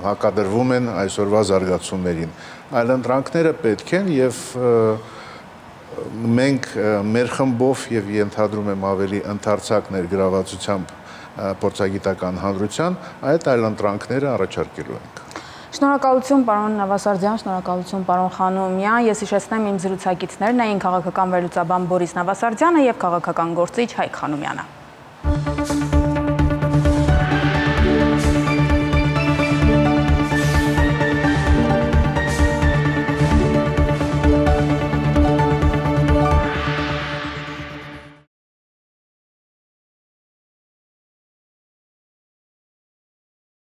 հակադրվում են այսօրվա զարգացումներին։ Այլընտրանքները պետք են եւ մենք մեր խմբով եւ ենթադրում եմ ավելի ընդարձակ ներգրավվածությամբ փորձագիտական հանրության այդ այլընտրանքները առաջարկելու ենք։ Շնորհակալություն պարոն Նավասարդյան, շնորհակալություն պարոն Խանոմյան։ Ես հիշեցնեմ իմ զրուցակիցներն էին քաղաքական վերլուծաբան Բորիս Նավասարդյանը եւ քաղաքական գործիչ Հայկ Խանոմյանը։